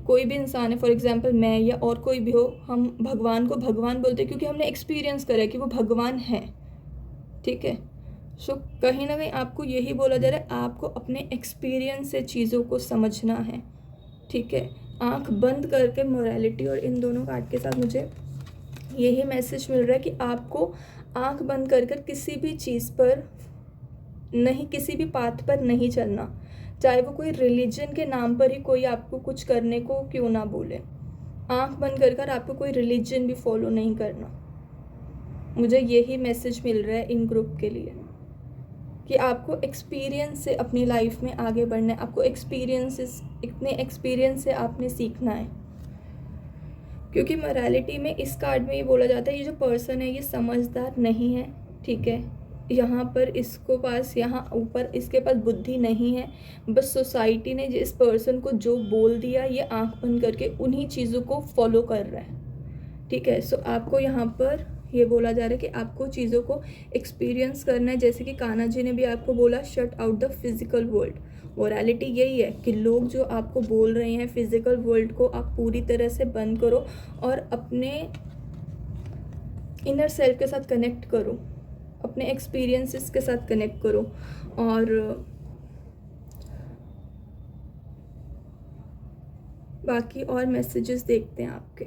कोई भी इंसान है, फॉर एग्जाम्पल मैं या और कोई भी हो, हम भगवान को भगवान बोलते हैं क्योंकि हमने एक्सपीरियंस करा है कि वो भगवान है, ठीक है। सो कहीं ना कहीं आपको यही बोला जा रहा है आपको अपने एक्सपीरियंस से चीज़ों को समझना है, ठीक है। आंख बंद करके मोरालिटी और इन दोनों कार्ड के साथ मुझे यही मैसेज मिल रहा है कि आपको आंख बंद कर कर किसी भी चीज़ पर नहीं, किसी भी पाथ पर नहीं चलना, चाहे वो कोई रिलीजन के नाम पर ही कोई आपको कुछ करने को क्यों ना बोले। आंख बंद कर कर आपको कोई रिलीजन भी फॉलो नहीं करना। मुझे यही मैसेज मिल रहा है इन ग्रुप के लिए कि आपको एक्सपीरियंस से अपनी लाइफ में आगे बढ़ना है, आपको इतने एक्सपीरियंस से आपने सीखना है। क्योंकि मोरालिटी में इस कार्ड में ये बोला जाता है ये जो पर्सन है ये समझदार नहीं है, ठीक है। यहाँ पर इसको पास यहाँ ऊपर इसके पास बुद्धि नहीं है, बस सोसाइटी ने जिस पर्सन को जो बोल दिया ये आंख बंद करके उन्हीं चीज़ों को फॉलो कर रहा है, ठीक है। सो आपको यहाँ पर ये बोला जा रहा है कि आपको चीज़ों को एक्सपीरियंस करना है। जैसे कि कान्हा जी ने भी आपको बोला shut out the physical world. Morality यही है कि लोग जो आपको बोल रहे हैं फिजिकल वर्ल्ड को आप पूरी तरह से बंद करो और अपने इनर सेल्फ के साथ कनेक्ट करो, अपने एक्सपीरियंसेस के साथ कनेक्ट करो। और बाकी और मैसेजेस देखते हैं आपके।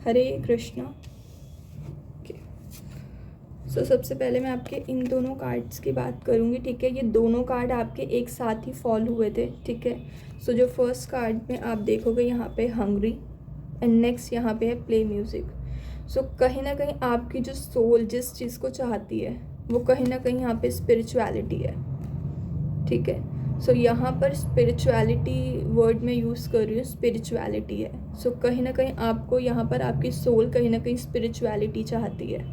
हरे कृष्णा। सो सबसे पहले मैं आपके इन दोनों कार्ड्स की बात करूँगी, ठीक है। ये दोनों कार्ड आपके एक साथ ही फॉल हुए थे, ठीक है। सो जो फर्स्ट कार्ड में आप देखोगे यहाँ पे हंग्री एंड नेक्स्ट यहाँ पे है प्ले म्यूज़िक। सो कहीं ना कहीं आपकी जो सोल जिस चीज़ को चाहती है वो कहीं ना कहीं यहाँ पे स्पिरिचुअलिटी है, ठीक है। सो यहाँ पर स्पिरिचुअलिटी वर्ड में यूज़ कर रही हूँ, स्पिरिचुअलिटी है। सो कहीं ना कहीं आपको यहाँ पर आपकी सोल कहीं ना कहीं स्पिरिचुअलिटी चाहती है,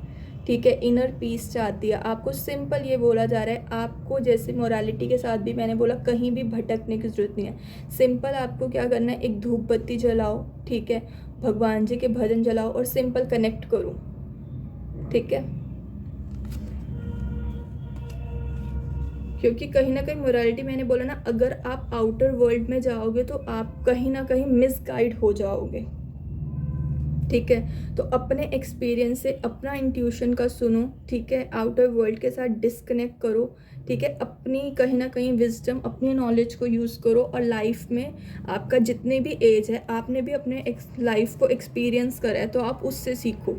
ठीक है। इनर पीस चाहती है। आपको सिंपल ये बोला जा रहा है आपको, जैसे मोरालिटी के साथ भी मैंने बोला कहीं भी भटकने की ज़रूरत नहीं है। सिंपल आपको क्या करना है, एक धूप बत्ती जलाओ, ठीक है, भगवान जी के भजन जलाओ और सिंपल कनेक्ट करो, ठीक है। क्योंकि कहीं ना कहीं मोरालिटी मैंने बोला ना, अगर आप आउटर वर्ल्ड में जाओगे तो आप कहीं ना कहीं मिसगाइड हो जाओगे, ठीक है। तो अपने एक्सपीरियंस से अपना इंट्यूशन का सुनो, ठीक है। आउटर वर्ल्ड के साथ डिस्कनेक्ट करो, ठीक है। अपनी कहीं ना कहीं विजडम, अपनी नॉलेज को यूज़ करो और लाइफ में आपका जितने भी एज है आपने भी अपने लाइफ को एक्सपीरियंस करा है तो आप उससे सीखो।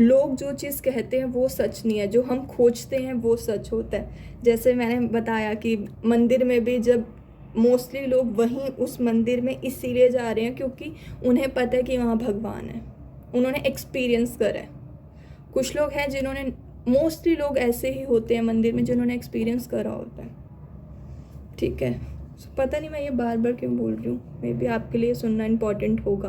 लोग जो चीज़ कहते हैं वो सच नहीं है, जो हम खोजते हैं वो सच होता है। जैसे मैंने बताया कि मंदिर में भी जब मोस्टली लोग वहीं उस मंदिर में इसीलिए जा रहे हैं क्योंकि उन्हें पता है कि वहाँ भगवान है, उन्होंने एक्सपीरियंस करा है। कुछ लोग हैं जिन्होंने, मोस्टली लोग ऐसे ही होते हैं मंदिर में जिन्होंने एक्सपीरियंस करा होता है, ठीक है। पता नहीं मैं ये बार बार क्यों बोल रही हूँ, मे बी आपके लिए सुनना इम्पॉर्टेंट होगा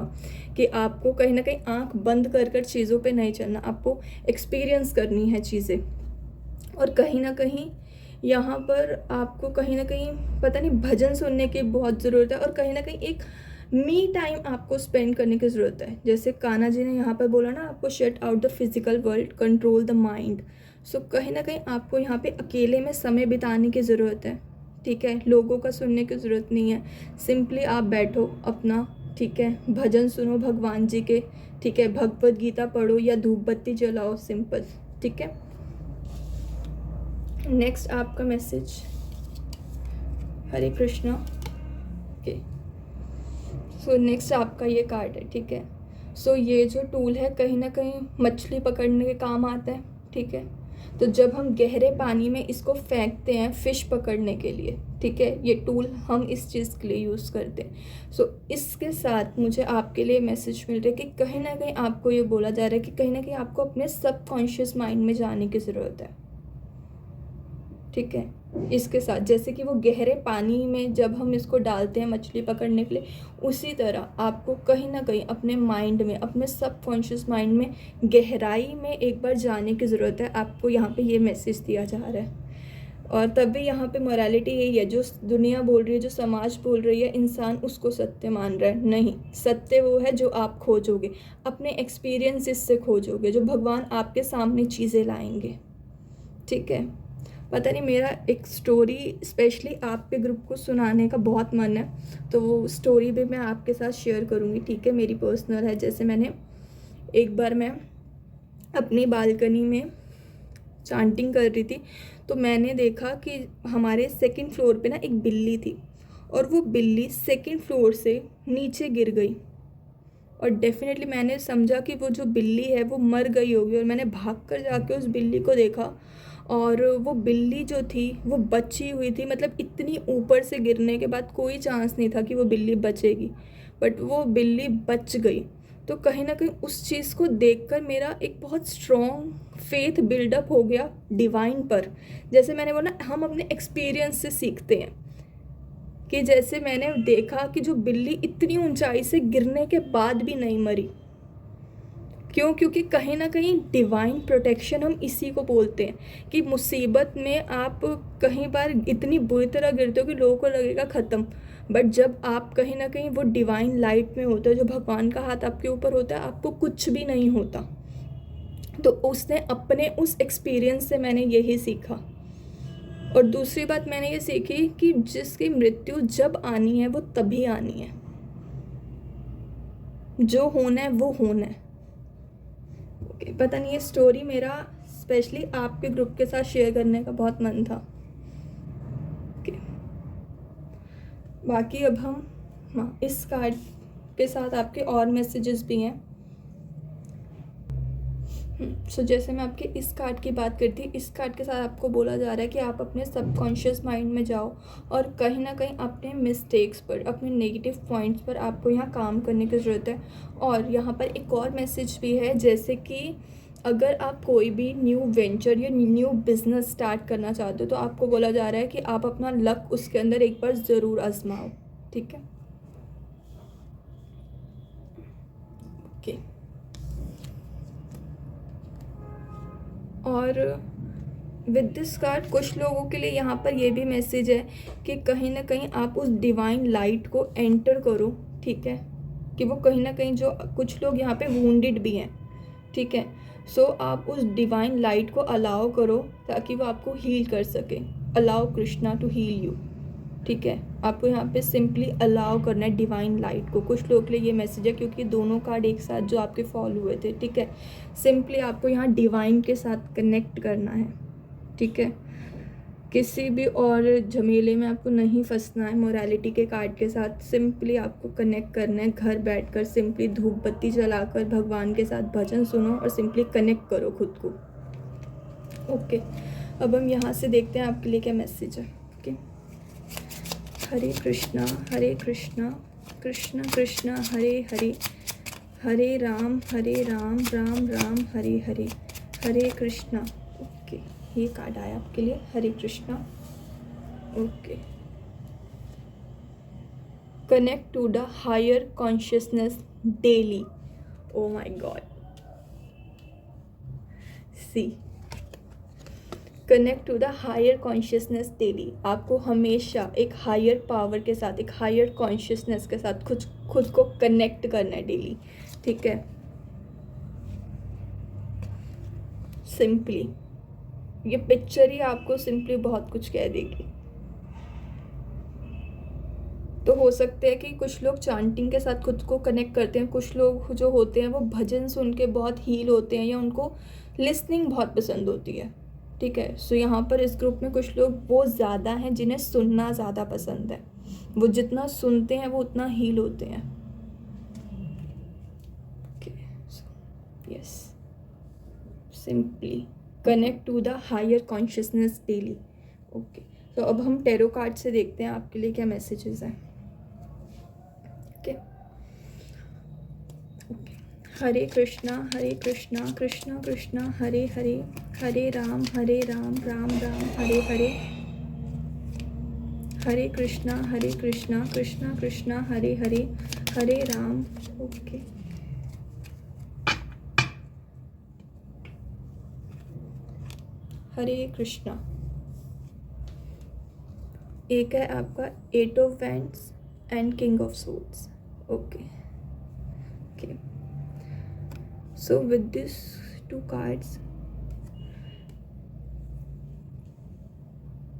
कि आपको कहीं ना कहीं आंख बंद कर कर चीज़ों पे नहीं चलना, आपको एक्सपीरियंस करनी है चीज़ें। और कहीं ना कहीं यहाँ पर आपको कहीं ना कहीं पता नहीं भजन सुनने की बहुत ज़रूरत है, और कहीं ना कहीं एक मी टाइम आपको स्पेंड करने की ज़रूरत है। जैसे कान्हा जी ने यहाँ पर बोला ना, आपको shut out the physical world, control the mind. So कहीं ना कहीं आपको यहाँ पे अकेले में समय बिताने की ज़रूरत है, ठीक है। लोगों का सुनने की ज़रूरत नहीं है, सिंपली आप बैठो अपना, ठीक है, भजन सुनो भगवान जी के, ठीक है, भगवत गीता पढ़ो या धूप बत्ती जलाओ, सिंपल, ठीक है। नेक्स्ट आपका मैसेज, हरे कृष्णा। ओके, सो नेक्स्ट आपका ये कार्ड है, ठीक है। सो ये जो टूल है कहीं ना कहीं मछली पकड़ने के काम आता है, ठीक है। तो जब हम गहरे पानी में इसको फेंकते हैं फ़िश पकड़ने के लिए, ठीक है, ये टूल हम इस चीज़ के लिए यूज़ करते हैं। सो इसके साथ मुझे आपके लिए मैसेज मिल रहा है कि कहीं ना कहीं आपको ये बोला जा रहा है कि कहीं ना कहीं आपको अपने सबकॉन्शियस माइंड में जाने की ज़रूरत है, ठीक है। इसके साथ जैसे कि वो गहरे पानी में जब हम इसको डालते हैं मछली पकड़ने के लिए, उसी तरह आपको कहीं ना कहीं अपने माइंड में, अपने सबकॉन्शियस माइंड में गहराई में एक बार जाने की ज़रूरत है। आपको यहाँ पे ये मैसेज दिया जा रहा है। और तभी यहाँ पे मोरालिटी यही है, जो दुनिया बोल रही है, जो समाज बोल रही है, इंसान उसको सत्य मान रहा है, नहीं। सत्य वो है जो आप खोजोगे, अपने एक्सपीरियंसेस से खोजोगे, जो भगवान आपके सामने चीज़ें लाएंगे, ठीक है। पता नहीं, मेरा एक स्टोरी स्पेशली आपके ग्रुप को सुनाने का बहुत मन है, तो वो स्टोरी भी मैं आपके साथ शेयर करूँगी, ठीक है। मेरी पर्सनल है। जैसे मैंने एक बार, मैं अपनी बालकनी में चांटिंग कर रही थी, तो मैंने देखा कि हमारे सेकंड फ्लोर पे ना एक बिल्ली थी, और वो बिल्ली सेकंड फ्लोर से नीचे गिर गई। और डेफिनेटली मैंने समझा कि वो जो बिल्ली है वो मर गई होगी, और मैंने भागकर जाके उस बिल्ली को देखा, और वो बिल्ली जो थी वो बची हुई थी। मतलब इतनी ऊपर से गिरने के बाद कोई चांस नहीं था कि वो बिल्ली बचेगी, बट वो बिल्ली बच गई। तो कहीं ना कहीं उस चीज़ को देखकर मेरा एक बहुत स्ट्रॉन्ग फेथ बिल्डअप हो गया डिवाइन पर। जैसे मैंने बोला, हम अपने एक्सपीरियंस से सीखते हैं, कि जैसे मैंने देखा कि जो बिल्ली इतनी ऊंचाई से गिरने के बाद भी नहीं मरी, क्यों? क्योंकि कहीं ना कहीं डिवाइन प्रोटेक्शन हम इसी को बोलते हैं, कि मुसीबत में आप कहीं बार इतनी बुरी तरह गिरते हो कि लोगों को लगेगा ख़त्म, बट जब आप कहीं ना कहीं वो डिवाइन लाइट में होते हो, जो भगवान का हाथ आपके ऊपर होता है, आपको कुछ भी नहीं होता। तो उसने अपने उस एक्सपीरियंस से मैंने यही सीखा। और दूसरी बात मैंने ये सीखी कि जिसकी मृत्यु जब आनी है वो तभी आनी है, जो होना है वो होना है। ओके, पता नहीं, ये स्टोरी मेरा स्पेशली आपके ग्रुप के साथ शेयर करने का बहुत मन था। ओके, बाकी अब हम, हाँ, इस कार्ड के साथ आपके और मैसेजेस भी हैं। सो जैसे मैं आपके इस कार्ड की बात करती, इस कार्ड के साथ आपको बोला जा रहा है कि आप अपने सबकॉन्शियस माइंड में जाओ, और कहीं ना कहीं अपने मिस्टेक्स पर, अपने नेगेटिव पॉइंट्स पर आपको यहाँ काम करने की ज़रूरत है। और यहाँ पर एक और मैसेज भी है, जैसे कि अगर आप कोई भी न्यू वेंचर या न्यू बिजनेस स्टार्ट करना चाहते हो, तो आपको बोला जा रहा है कि आप अपना लक उसके अंदर एक बार ज़रूर आजमाओ, ठीक है। ओके, और विद दिस कार्ड कुछ लोगों के लिए यहाँ पर ये भी मैसेज है कि कहीं ना कहीं आप उस डिवाइन लाइट को एंटर करो, ठीक है। कि वो कहीं ना कहीं, जो कुछ लोग यहाँ पे वुंडेड भी हैं, ठीक है। सो आप उस डिवाइन लाइट को अलाउ करो ताकि वो आपको हील कर सके। Allow Krishna to heal you, ठीक है। आपको यहाँ पे सिंपली अलाउ करना है डिवाइन लाइट को। कुछ लोगों के लिए ये मैसेज है क्योंकि दोनों कार्ड एक साथ जो आपके फॉल हुए थे, ठीक है। सिंपली आपको यहाँ डिवाइन के साथ कनेक्ट करना है, ठीक है। किसी भी और झमेले में आपको नहीं फंसना है। मोरालिटी के कार्ड के साथ सिंपली आपको कनेक्ट करना है। घर बैठकर सिंपली धूप बत्ती जलाकर भगवान के साथ भजन सुनो और सिंपली कनेक्ट करो खुद को। ओके, अब हम यहाँ से देखते हैं आपके लिए क्या मैसेज है। ओके, हरे कृष्णा कृष्ण कृष्ण हरे हरे, हरे राम राम राम हरे हरे, हरे कृष्णा। ओके, ये कार्ड आया आपके लिए, Hare Krishna. Okay, connect to the higher consciousness daily. Oh my God, see, connect to the higher consciousness daily. आपको हमेशा एक हायर पावर के साथ, एक हायर कॉन्शियसनेस के साथ खुद को कनेक्ट करना है डेली, ठीक है। सिंपली ये पिक्चर ही आपको सिंपली बहुत कुछ कह देगी। तो हो सकता है कि कुछ लोग चांटिंग के साथ खुद को कनेक्ट करते हैं, कुछ लोग जो होते हैं वो भजन सुन के बहुत हील होते हैं, या उनको लिसनिंग बहुत पसंद होती है, ठीक है। सो यहाँ पर इस ग्रुप में कुछ लोग वो ज़्यादा हैं जिन्हें सुनना ज़्यादा पसंद है। वो जितना सुनते हैं वो उतना हील होते हैं। Yes, simply connect to the higher consciousness daily. Okay, तो अब हम टैरो कार्ड से देखते हैं आपके लिए क्या मैसेजेस हैं। ओके, हरे कृष्णा कृष्णा कृष्णा हरे हरे, हरे राम राम राम हरे हरे, हरे कृष्णा कृष्णा कृष्णा हरे हरे, हरे राम। ओके, हरे कृष्णा। एक है आपका 8 of wands and king of swords. Okay, okay, so with this 2 cards,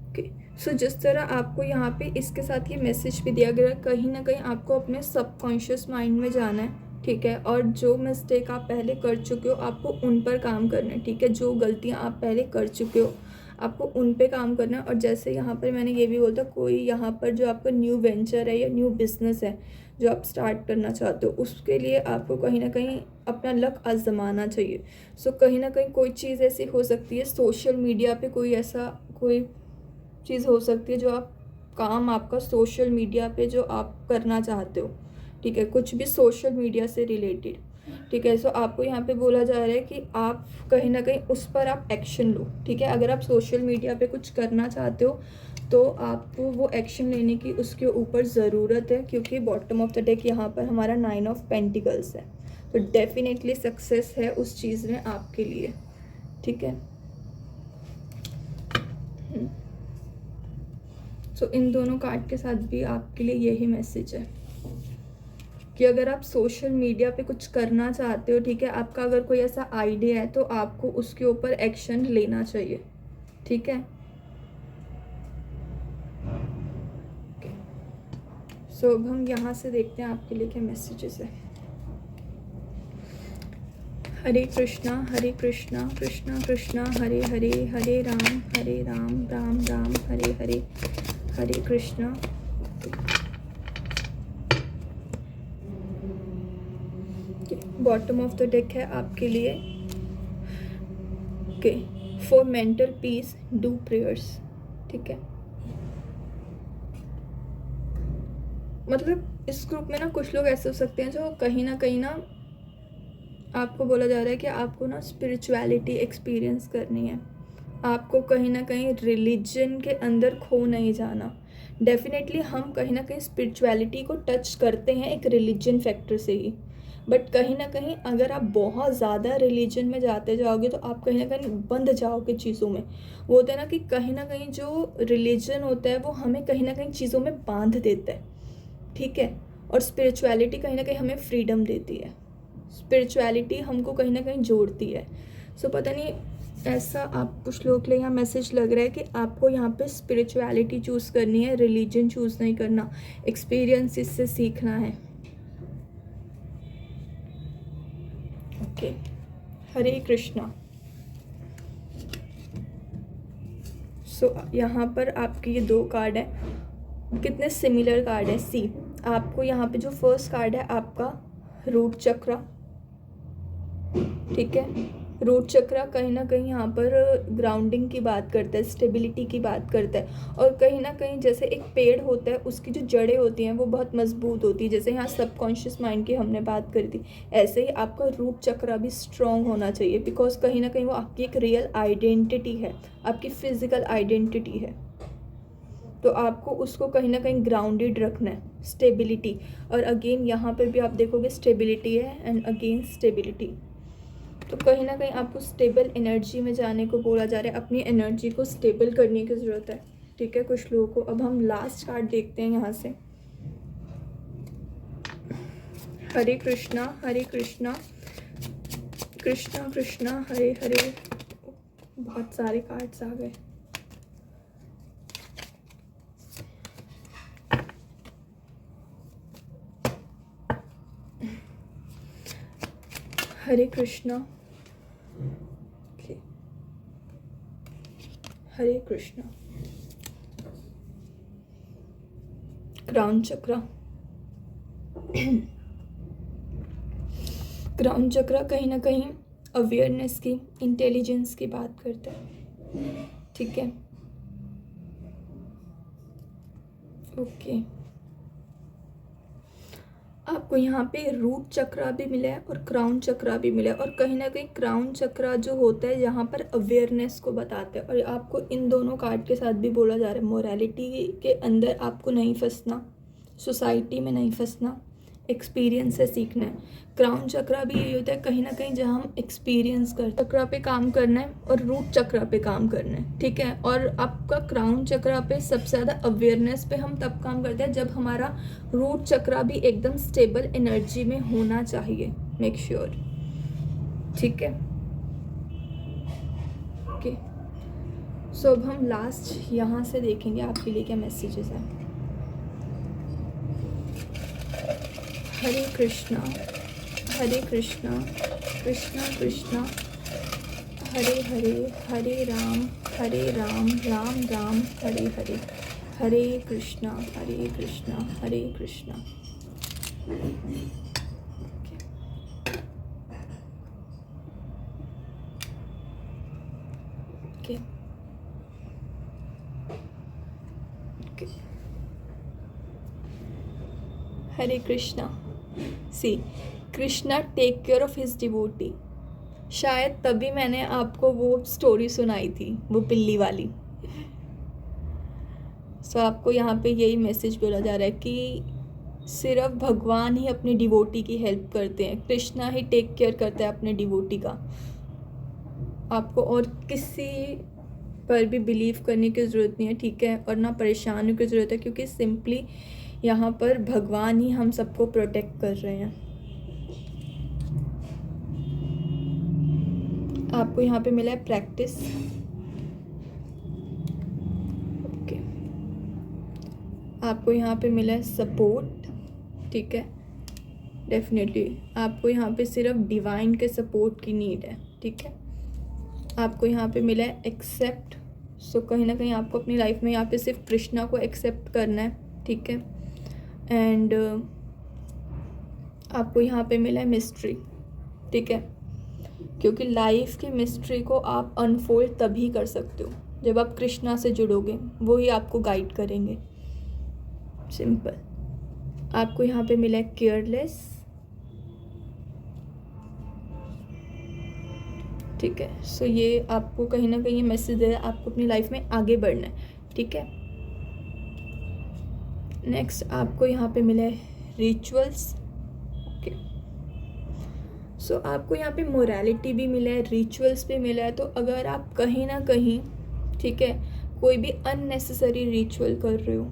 okay, so जिस तरह आपको यहाँ पे इसके साथ ये मैसेज भी दिया गया, कहीं ना कहीं आपको अपने सबकॉन्शियस माइंड में जाना है, ठीक है। और जो मिस्टेक आप पहले कर चुके हो आपको उन पर काम करना है, ठीक है। जो गलतियाँ आप पहले कर चुके हो आपको उन पे काम करना है। और जैसे यहाँ पर मैंने ये भी बोला, कोई यहाँ पर जो आपका न्यू वेंचर है या न्यू बिजनेस है जो आप स्टार्ट करना चाहते हो, उसके लिए आपको कहीं ना कहीं अपना लक आजमाना चाहिए। सो कहीं ना कहीं कोई चीज़ ऐसी हो सकती है, सोशल मीडिया पे कोई चीज़ हो सकती है जो आप काम आपका सोशल मीडिया पे जो आप करना चाहते हो, ठीक है, कुछ भी सोशल मीडिया से रिलेटेड, ठीक है। सो आपको यहाँ पे बोला जा रहा है कि आप कहीं ना कहीं उस पर आप एक्शन लो, ठीक है। अगर आप सोशल मीडिया पे कुछ करना चाहते हो तो आपको वो एक्शन लेने की उसके ऊपर ज़रूरत है, क्योंकि बॉटम ऑफ द डेक यहाँ पर हमारा 9 ऑफ पेंटिकल्स है। तो डेफिनेटली सक्सेस है उस चीज़ में आपके लिए, ठीक है। सो इन दोनों कार्ड के साथ भी आपके लिए यही मैसेज है कि अगर आप सोशल मीडिया पे कुछ करना चाहते हो, ठीक है, आपका अगर कोई ऐसा आइडिया है तो आपको उसके ऊपर एक्शन लेना चाहिए, ठीक है। सो अब हम यहाँ से देखते हैं आपके लिए क्या मैसेजेस है। Hare Krishna Krishna Krishna Hare Hare, Hare Ram Ram Ram Hare Hare, Hare Krishna. Bottom of the deck है आपके लिए, okay, for mental peace do prayers, ठीक है। मतलब इस ग्रुप में ना कुछ लोग ऐसे हो सकते हैं जो कहीं ना आपको बोला जा रहा है कि आपको ना स्पिरिचुअलिटी एक्सपीरियंस करनी है, आपको कहीं ना कहीं रिलीजन के अंदर खो नहीं जाना। डेफिनेटली हम कहीं ना कहीं स्पिरिचुअलिटी को टच करते हैं एक रिलीजन फैक्टर से ही, बट कहीं ना कहीं अगर आप बहुत ज़्यादा रिलीजन में जाते जाओगे तो आप कहीं ना कहीं बंध जाओगे चीज़ों में। वो होता है ना कि कहीं ना कहीं जो रिलीजन होता है वो हमें कहीं ना कहीं चीज़ों में बांध देता है, ठीक है। और स्पिरिचुअलिटी कहीं ना कहीं हमें फ्रीडम देती है, स्पिरिचुअलिटी हमको कहीं ना कहीं जोड़ती है। सो पता नहीं ऐसा आप कुछ लोग के लिए यहाँ मैसेज लग रहा है कि आपको यहाँ पे स्पिरिचुअलिटी चूज़ करनी है, रिलीजन चूज़ नहीं करना, एक्सपीरियंस इससे सीखना है, ओके। हरे कृष्णा। सो यहाँ पर आपके ये 2 कार्ड हैं, कितने सिमिलर कार्ड है। सी, आपको यहाँ पे जो फर्स्ट कार्ड है आपका रूट चक्र, ठीक है, रूट चक्रा कहीं ना कहीं यहाँ पर ग्राउंडिंग की बात करता है, स्टेबिलिटी की बात करता है, और कहीं ना कहीं जैसे एक पेड़ होता है उसकी जो जड़ें होती हैं वो बहुत मजबूत होती है, जैसे यहाँ सबकॉन्शियस माइंड की हमने बात करी थी, ऐसे ही आपका रूट चक्रा भी स्ट्रॉन्ग होना चाहिए, बिकॉज कहीं ना कहीं वो आपकी एक रियल आइडेंटिटी है, आपकी फिजिकल आइडेंटिटी है। तो आपको उसको कहीं ना कहीं ग्राउंडेड रखना है, स्टेबिलिटी। और अगेन यहाँ पर भी आप देखोगे स्टेबिलिटी है एंड अगेन स्टेबिलिटी। तो कहीं ना कहीं आपको स्टेबल एनर्जी में जाने को बोला जा रहा है, अपनी एनर्जी को स्टेबल करने की ज़रूरत है, ठीक है, कुछ लोगों को। अब हम लास्ट कार्ड देखते हैं यहाँ से। हरे कृष्णा कृष्णा कृष्णा हरे हरे। बहुत सारे कार्ड्स आ गए। हरे कृष्णा, हरे कृष्णा। क्राउन चक्रा, क्राउन चक्रा कहीं ना कहीं अवेयरनेस की, इंटेलिजेंस की बात करता है, ठीक है, ओके। आपको यहाँ पे रूट चक्रा भी मिला है और क्राउन चक्रा भी मिला है, और कहीं ना कहीं क्राउन चक्रा जो होता है यहाँ पर अवेयरनेस को बताता है, और आपको इन दोनों कार्ड के साथ भी बोला जा रहा है मोरालिटी के अंदर आपको नहीं फंसना, सोसाइटी में नहीं फंसना, एक्सपीरियंस से सीखना है। क्राउन चक्रा भी यही होता है कहीं ना कहीं जहाँ हम एक्सपीरियंस करते, चक्रा पे काम करना है और रूट चक्रा पे काम करना है, ठीक है। और आपका क्राउन चक्रा पे सबसे ज़्यादा अवेयरनेस पे हम तब काम करते हैं जब हमारा रूट चक्रा भी एकदम स्टेबल एनर्जी में होना चाहिए, मेक श्योर, ठीक है, ओके। सो अब हम लास्ट यहाँ से देखेंगे आपके लिए क्या मैसेजेस हैं। Hare Krishna Krishna Krishna Hare Hare, Hare Ram Ram Ram Hare Hare, Hare Krishna Hare Krishna. Okay, Hare Krishna. See, Krishna take care of his devotee. शायद तभी मैंने आपको वो स्टोरी सुनाई थी, वो बिल्ली वाली। सो आपको यहाँ पे यही मैसेज बोला जा रहा है कि सिर्फ भगवान ही अपनी डिवोटी की हेल्प करते हैं, कृष्णा ही टेक केयर करता है अपने डिवोटी का। आपको और किसी पर भी बिलीव करने की ज़रूरत नहीं है, ठीक है, और ना परेशान होने की ज़रूरत है, क्योंकि सिंपली यहाँ पर भगवान ही हम सबको प्रोटेक्ट कर रहे हैं। आपको यहाँ पे मिला है प्रैक्टिस, ओके। आपको यहाँ पे मिला है सपोर्ट, ठीक है, डेफिनेटली आपको यहाँ पे सिर्फ डिवाइन के सपोर्ट की नीड है, ठीक है। आपको यहाँ पे मिला है एक्सेप्ट। सो कहीं ना कहीं आपको अपनी लाइफ में यहाँ पे सिर्फ कृष्णा को एक्सेप्ट करना है, ठीक है। एंड आपको यहाँ पे मिला है मिस्ट्री, ठीक है, क्योंकि लाइफ की मिस्ट्री को आप अनफोल्ड तभी कर सकते हो जब आप कृष्णा से जुड़ोगे, वो ही आपको गाइड करेंगे, सिंपल। आपको यहाँ पे मिला है केयरलेस, ठीक है। सो ये आपको कहीं ना कहीं मैसेज है, आपको अपनी लाइफ में आगे बढ़ना है, ठीक है। नेक्स्ट आपको यहाँ पे मिला है रिचुअल्स, ओके। सो आपको यहाँ पे मोरालिटी भी मिला है, रिचुअल्स भी मिला है। तो अगर आप कहीं ना कहीं, ठीक है, कोई भी अननेसेसरी रिचुअल कर रहे हो,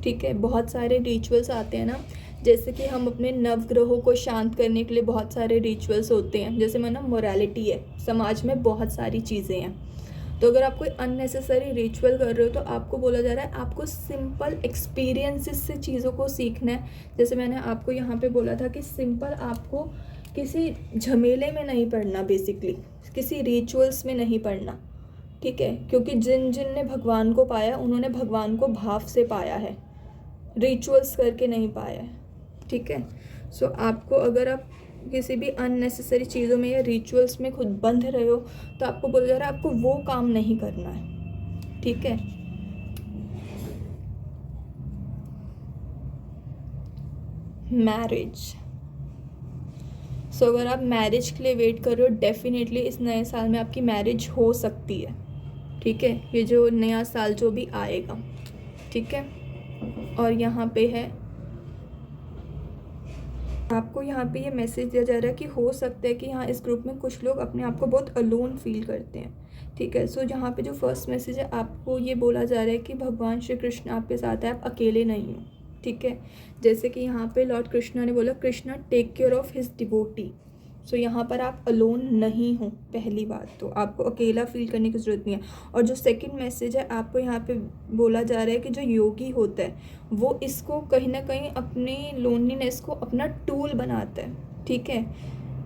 ठीक है, बहुत सारे रिचुअल्स आते हैं ना, जैसे कि हम अपने नवग्रहों को शांत करने के लिए बहुत सारे रिचुअल्स होते हैं, जैसे माना मोरालिटी है, समाज में बहुत सारी चीज़ें हैं। तो अगर आप कोई अननेसेसरी रिचुअल कर रहे हो तो आपको बोला जा रहा है आपको सिंपल एक्सपीरियंसेस से चीज़ों को सीखना है। जैसे मैंने आपको यहाँ पे बोला था कि सिंपल आपको किसी झमेले में नहीं पड़ना, बेसिकली किसी रिचुअल्स में नहीं पड़ना, ठीक है, क्योंकि जिन ने भगवान को पाया उन्होंने भगवान को भाव से पाया है, रिचुअल्स करके नहीं पाया है, ठीक है। सो आपको अगर आप किसी भी अननेसेसरी चीज़ों में या रिचुअल्स में खुद बंध रहे हो, तो आपको बोला जा रहा है आपको वो काम नहीं करना है, ठीक है। मैरिज, सो अगर आप मैरिज के लिए वेट कर रहे हो, डेफिनेटली इस नए साल में आपकी मैरिज हो सकती है, ठीक है। ये जो नया साल जो भी आएगा, ठीक है। और यहाँ पे है आपको यहाँ पे ये मैसेज दिया जा रहा है कि हो सकता है कि यहाँ इस ग्रुप में कुछ लोग अपने आप को बहुत अलोन फील करते हैं, ठीक है। सो यहाँ पे जो फर्स्ट मैसेज है आपको ये बोला जा रहा है कि भगवान श्री कृष्ण आपके साथ है, आप अकेले नहीं हो, ठीक है। जैसे कि यहाँ पे लॉर्ड कृष्णा ने बोला, Krishna take care of his devotee. So यहाँ पर आप अलोन नहीं हो, पहली बात तो आपको अकेला फील करने की ज़रूरत नहीं है। और जो सेकंड मैसेज है आपको यहाँ पे बोला जा रहा है कि जो योगी होता है वो इसको कहीं ना कहीं अपनी लोनलीनेस को अपना टूल बनाता है, ठीक है।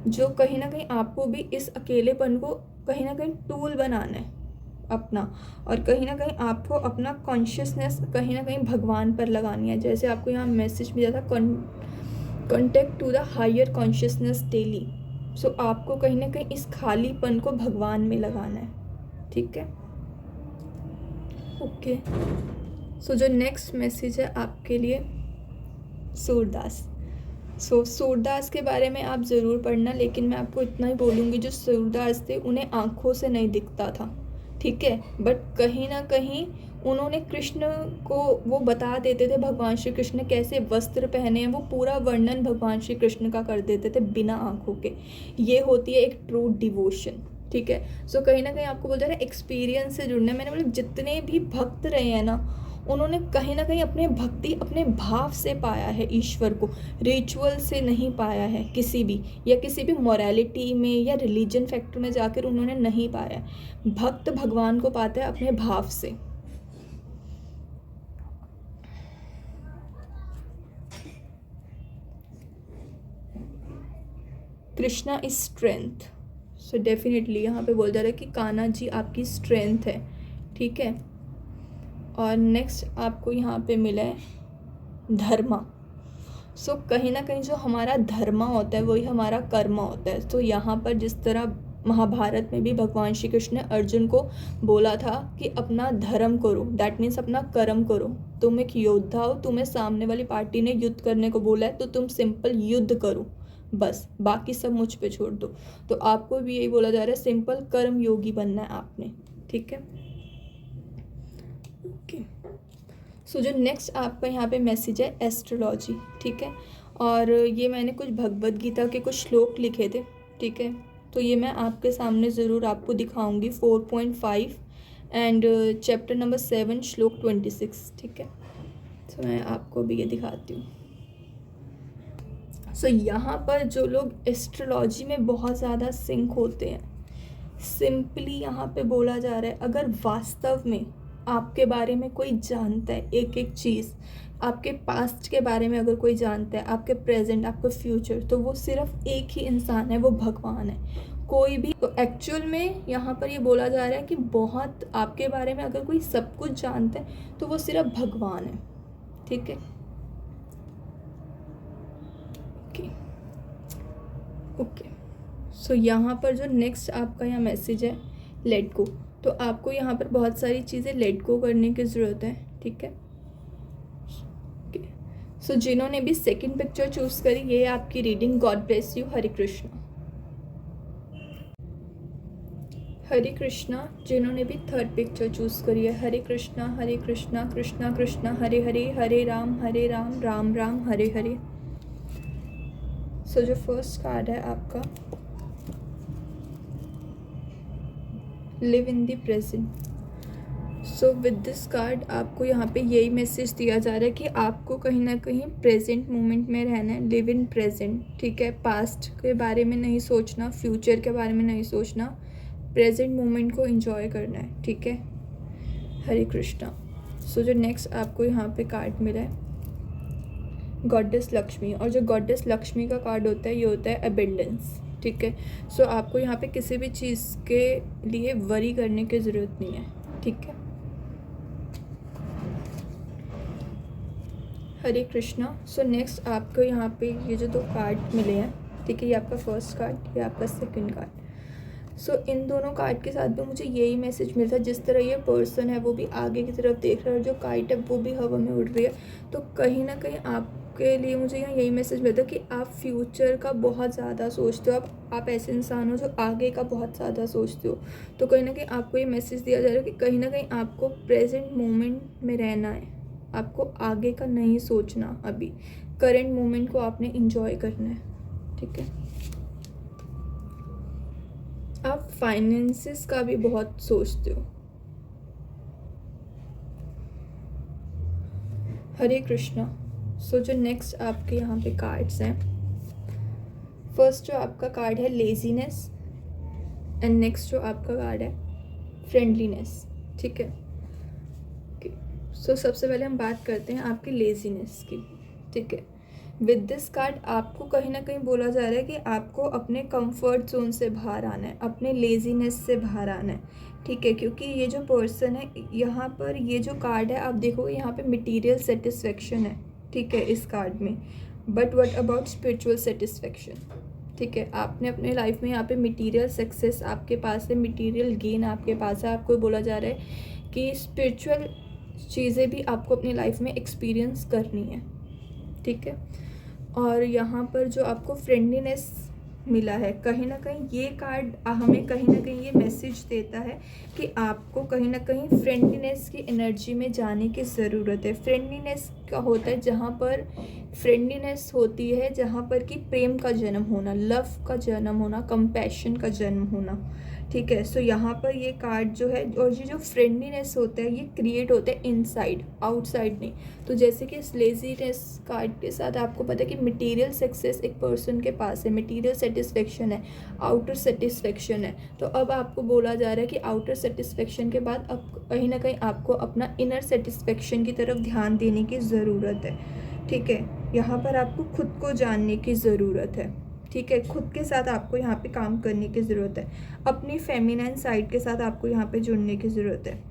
जो कहीं ना कहीं आपको भी इस अकेलेपन को कहीं ना कहीं टूल बनाना है अपना, और कहीं ना कहीं आपको अपना कॉन्शियसनेस कहीं ना कहीं भगवान पर लगानी है। जैसे आपको यहाँ मैसेज मिला था, contact to the higher consciousness daily. So आपको कहीं ना कहीं इस खालीपन को भगवान में लगाना है, ठीक है, ओके। सो जो नेक्स्ट मैसेज है आपके लिए, सूरदास। सो सूरदास के बारे में आप ज़रूर पढ़ना, लेकिन मैं आपको इतना ही बोलूँगी, जो सूरदास थे उन्हें आँखों से नहीं दिखता था, ठीक है, बट कहीं ना कहीं उन्होंने कृष्ण को वो बता देते थे, भगवान श्री कृष्ण कैसे वस्त्र पहने हैं, वो पूरा वर्णन भगवान श्री कृष्ण का कर देते थे बिना आँखों के। ये होती है एक ट्रू डिवोशन, ठीक है। सो कहीं ना कहीं आपको बोल जा रहा है एक्सपीरियंस से जुड़ना है। मैंने बोला जितने भी भक्त रहे हैं ना, उन्होंने कहीं ना कहीं अपने भक्ति अपने भाव से पाया है ईश्वर को, रिचुअल से नहीं पाया है किसी भी, या किसी भी मॉरलिटी में या रिलीजन फैक्टर में जाकर उन्होंने नहीं पाया। भक्त भगवान को पाता है अपने भाव से। Krishna is strength. So definitely यहाँ पे बोल जा रहा है कि कान्हा जी आपकी स्ट्रेंथ है, ठीक है। और नेक्स्ट आपको यहाँ पे मिला है धर्मा। सो कहीं ना कहीं जो हमारा धर्मा होता है वही हमारा कर्मा होता है। तो यहाँ पर जिस तरह महाभारत में भी भगवान श्री कृष्ण ने अर्जुन को बोला था कि अपना धर्म करो, दैट मीन्स अपना कर्म करो। तुम एक योद्धा हो, तुम्हें सामने वाली पार्टी ने युद्ध करने को बोला है तो तुम सिंपल युद्ध करो, बस बाकी सब मुझ पे छोड़ दो। तो आपको भी यही बोला जा रहा है, सिंपल कर्म योगी बनना है आपने, ठीक है, ओके। सो जो नेक्स्ट आपका यहाँ पे मैसेज है एस्ट्रोलॉजी, ठीक है। और ये मैंने कुछ भगवद गीता के कुछ श्लोक लिखे थे, ठीक है। तो ये मैं आपके सामने ज़रूर आपको दिखाऊंगी, 4.5 एंड चैप्टर नंबर 7 श्लोक 26, ठीक है। तो मैं आपको भी ये दिखाती हूँ। सो यहाँ पर जो लोग एस्ट्रोलॉजी में बहुत ज़्यादा सिंक होते हैं, सिंपली यहाँ पे बोला जा रहा है, अगर वास्तव में आपके बारे में कोई जानता है एक एक चीज़, आपके पास्ट के बारे में अगर कोई जानता है, आपके प्रेजेंट, आपका फ्यूचर, तो वो सिर्फ एक ही इंसान है, वो भगवान है, कोई भी। तो एक्चुअल में यहाँ पर ये बोला जा रहा है कि बहुत आपके बारे में अगर कोई सब कुछ जानता है तो वो सिर्फ भगवान है, ठीक है, ओके ओके। सो यहाँ पर जो नेक्स्ट आपका यहाँ मैसेज है लेट गो। तो आपको यहाँ पर बहुत सारी चीज़ें लेट गो करने की ज़रूरत है, ठीक है। सो जिन्होंने भी सेकंड पिक्चर चूज़ करी, ये आपकी reading. God bless you. Hare Krishna. Hare Krishna. जिन्होंने भी थर्ड पिक्चर चूज़ करी है, हरे कृष्णा कृष्णा कृष्णा हरे हरे, हरे राम राम राम हरे हरे। सो जो फर्स्ट कार्ड है आपका, live in the present. So with this card आपको यहाँ पे यही मैसेज दिया जा रहा है कि आपको कहीं ना कहीं प्रेजेंट मोमेंट में रहना है, लिव इन प्रेजेंट, ठीक है। पास्ट के बारे में नहीं सोचना, फ्यूचर के बारे में नहीं सोचना, प्रेजेंट मोमेंट को एंजॉय करना है, ठीक है। हरे कृष्णा। सो जो नेक्स्ट आपको यहाँ पे कार्ड मिला है गॉडेस लक्ष्मी, और जो गॉडेस लक्ष्मी का कार्ड होता है ये होता है अबेंडेंस, ठीक है। सो आपको यहाँ पे किसी भी चीज़ के लिए वरी करने की ज़रूरत नहीं है, ठीक है। हरे कृष्णा। सो नेक्स्ट आपको यहाँ पे ये जो दो कार्ड मिले हैं, ठीक है, ये आपका फर्स्ट कार्ड, ये आपका सेकंड कार्ड। सो इन दोनों कार्ड के साथ भी मुझे यही मैसेज मिलता है, जिस तरह ये पर्सन है वो भी आगे की तरफ देख रहा है और जो काइट है वो भी हवा में उड़ रही है। तो कहीं ना कहीं आपके लिए मुझे यहाँ यही मैसेज मिलता है कि आप फ्यूचर का बहुत ज़्यादा सोचते हो, आप ऐसे इंसान हो जो आगे का बहुत ज़्यादा सोचते हो। तो कहीं ना कहीं आपको ये मैसेज दिया जा रहा है कि कहीं ना कहीं आपको प्रेजेंट मोमेंट में रहना है, आपको आगे का नहीं सोचना, अभी करेंट मोमेंट को आपने इंजॉय करना है। ठीक है, आप फाइनेंसेस का भी बहुत सोचते हो। हरे कृष्णा। सो जो नेक्स्ट आपके यहाँ पे कार्ड्स हैं, फर्स्ट जो आपका कार्ड है लेजीनेस एंड नेक्स्ट जो आपका कार्ड है फ्रेंडलीनेस। ठीक है, सो सबसे पहले हम बात करते हैं आपकी लेजीनेस की। ठीक है, विद दिस कार्ड आपको कहीं ना कहीं बोला जा रहा है कि आपको अपने कंफर्ट जोन से बाहर आना है, अपने लेजीनेस से बाहर आना है। ठीक है, क्योंकि ये जो पर्सन है यहाँ पर, ये जो कार्ड है आप देखोगे यहाँ पे मटेरियल सेटिस्फेक्शन है। ठीक है, इस कार्ड में, but what about spiritual satisfaction. ठीक है, आपने अपने लाइफ में यहाँ पे मटेरियल सक्सेस आपके पास है, मटेरियल गेन आपके पास है। आपको बोला जा रहा है कि स्पिरिचुअल चीज़ें भी आपको अपनी लाइफ में एक्सपीरियंस करनी है। ठीक है, और यहाँ पर जो आपको फ्रेंडलीनेस मिला है, कहीं ना कहीं ये कार्ड हमें कहीं ना कहीं ये मैसेज देता है कि आपको कहीं ना कहीं फ्रेंडलीनेस की एनर्जी में जाने की ज़रूरत है। फ्रेंडलीनेस का होता है जहाँ पर फ्रेंडलीनेस होती है, जहाँ पर कि प्रेम का जन्म होना, लव का जन्म होना, कंपैशन का जन्म होना। ठीक है, सो यहाँ पर ये कार्ड जो है, और ये जो फ्रेंडलीनेस होता है ये क्रिएट होता है इनसाइड, आउटसाइड नहीं। तो जैसे कि इस लेजीनेस कार्ड के साथ आपको पता है कि मटेरियल सक्सेस एक पर्सन के पास है, मटेरियल सेटिस्फेक्शन है, आउटर सेटिस्फेक्शन है। तो अब आपको बोला जा रहा है कि आउटर सेटिस्फेक्शन के बाद अब कहीं ना कहीं आपको अपना इनर सेटिस्फेक्शन की तरफ ध्यान देने की ज़रूरत है। ठीक है, यहाँ पर आपको खुद को जानने की ज़रूरत है। ठीक है, खुद के साथ आपको यहाँ पे काम करने की ज़रूरत है, अपनी फेमिनाइन साइड के साथ आपको यहाँ पे जुड़ने की ज़रूरत है।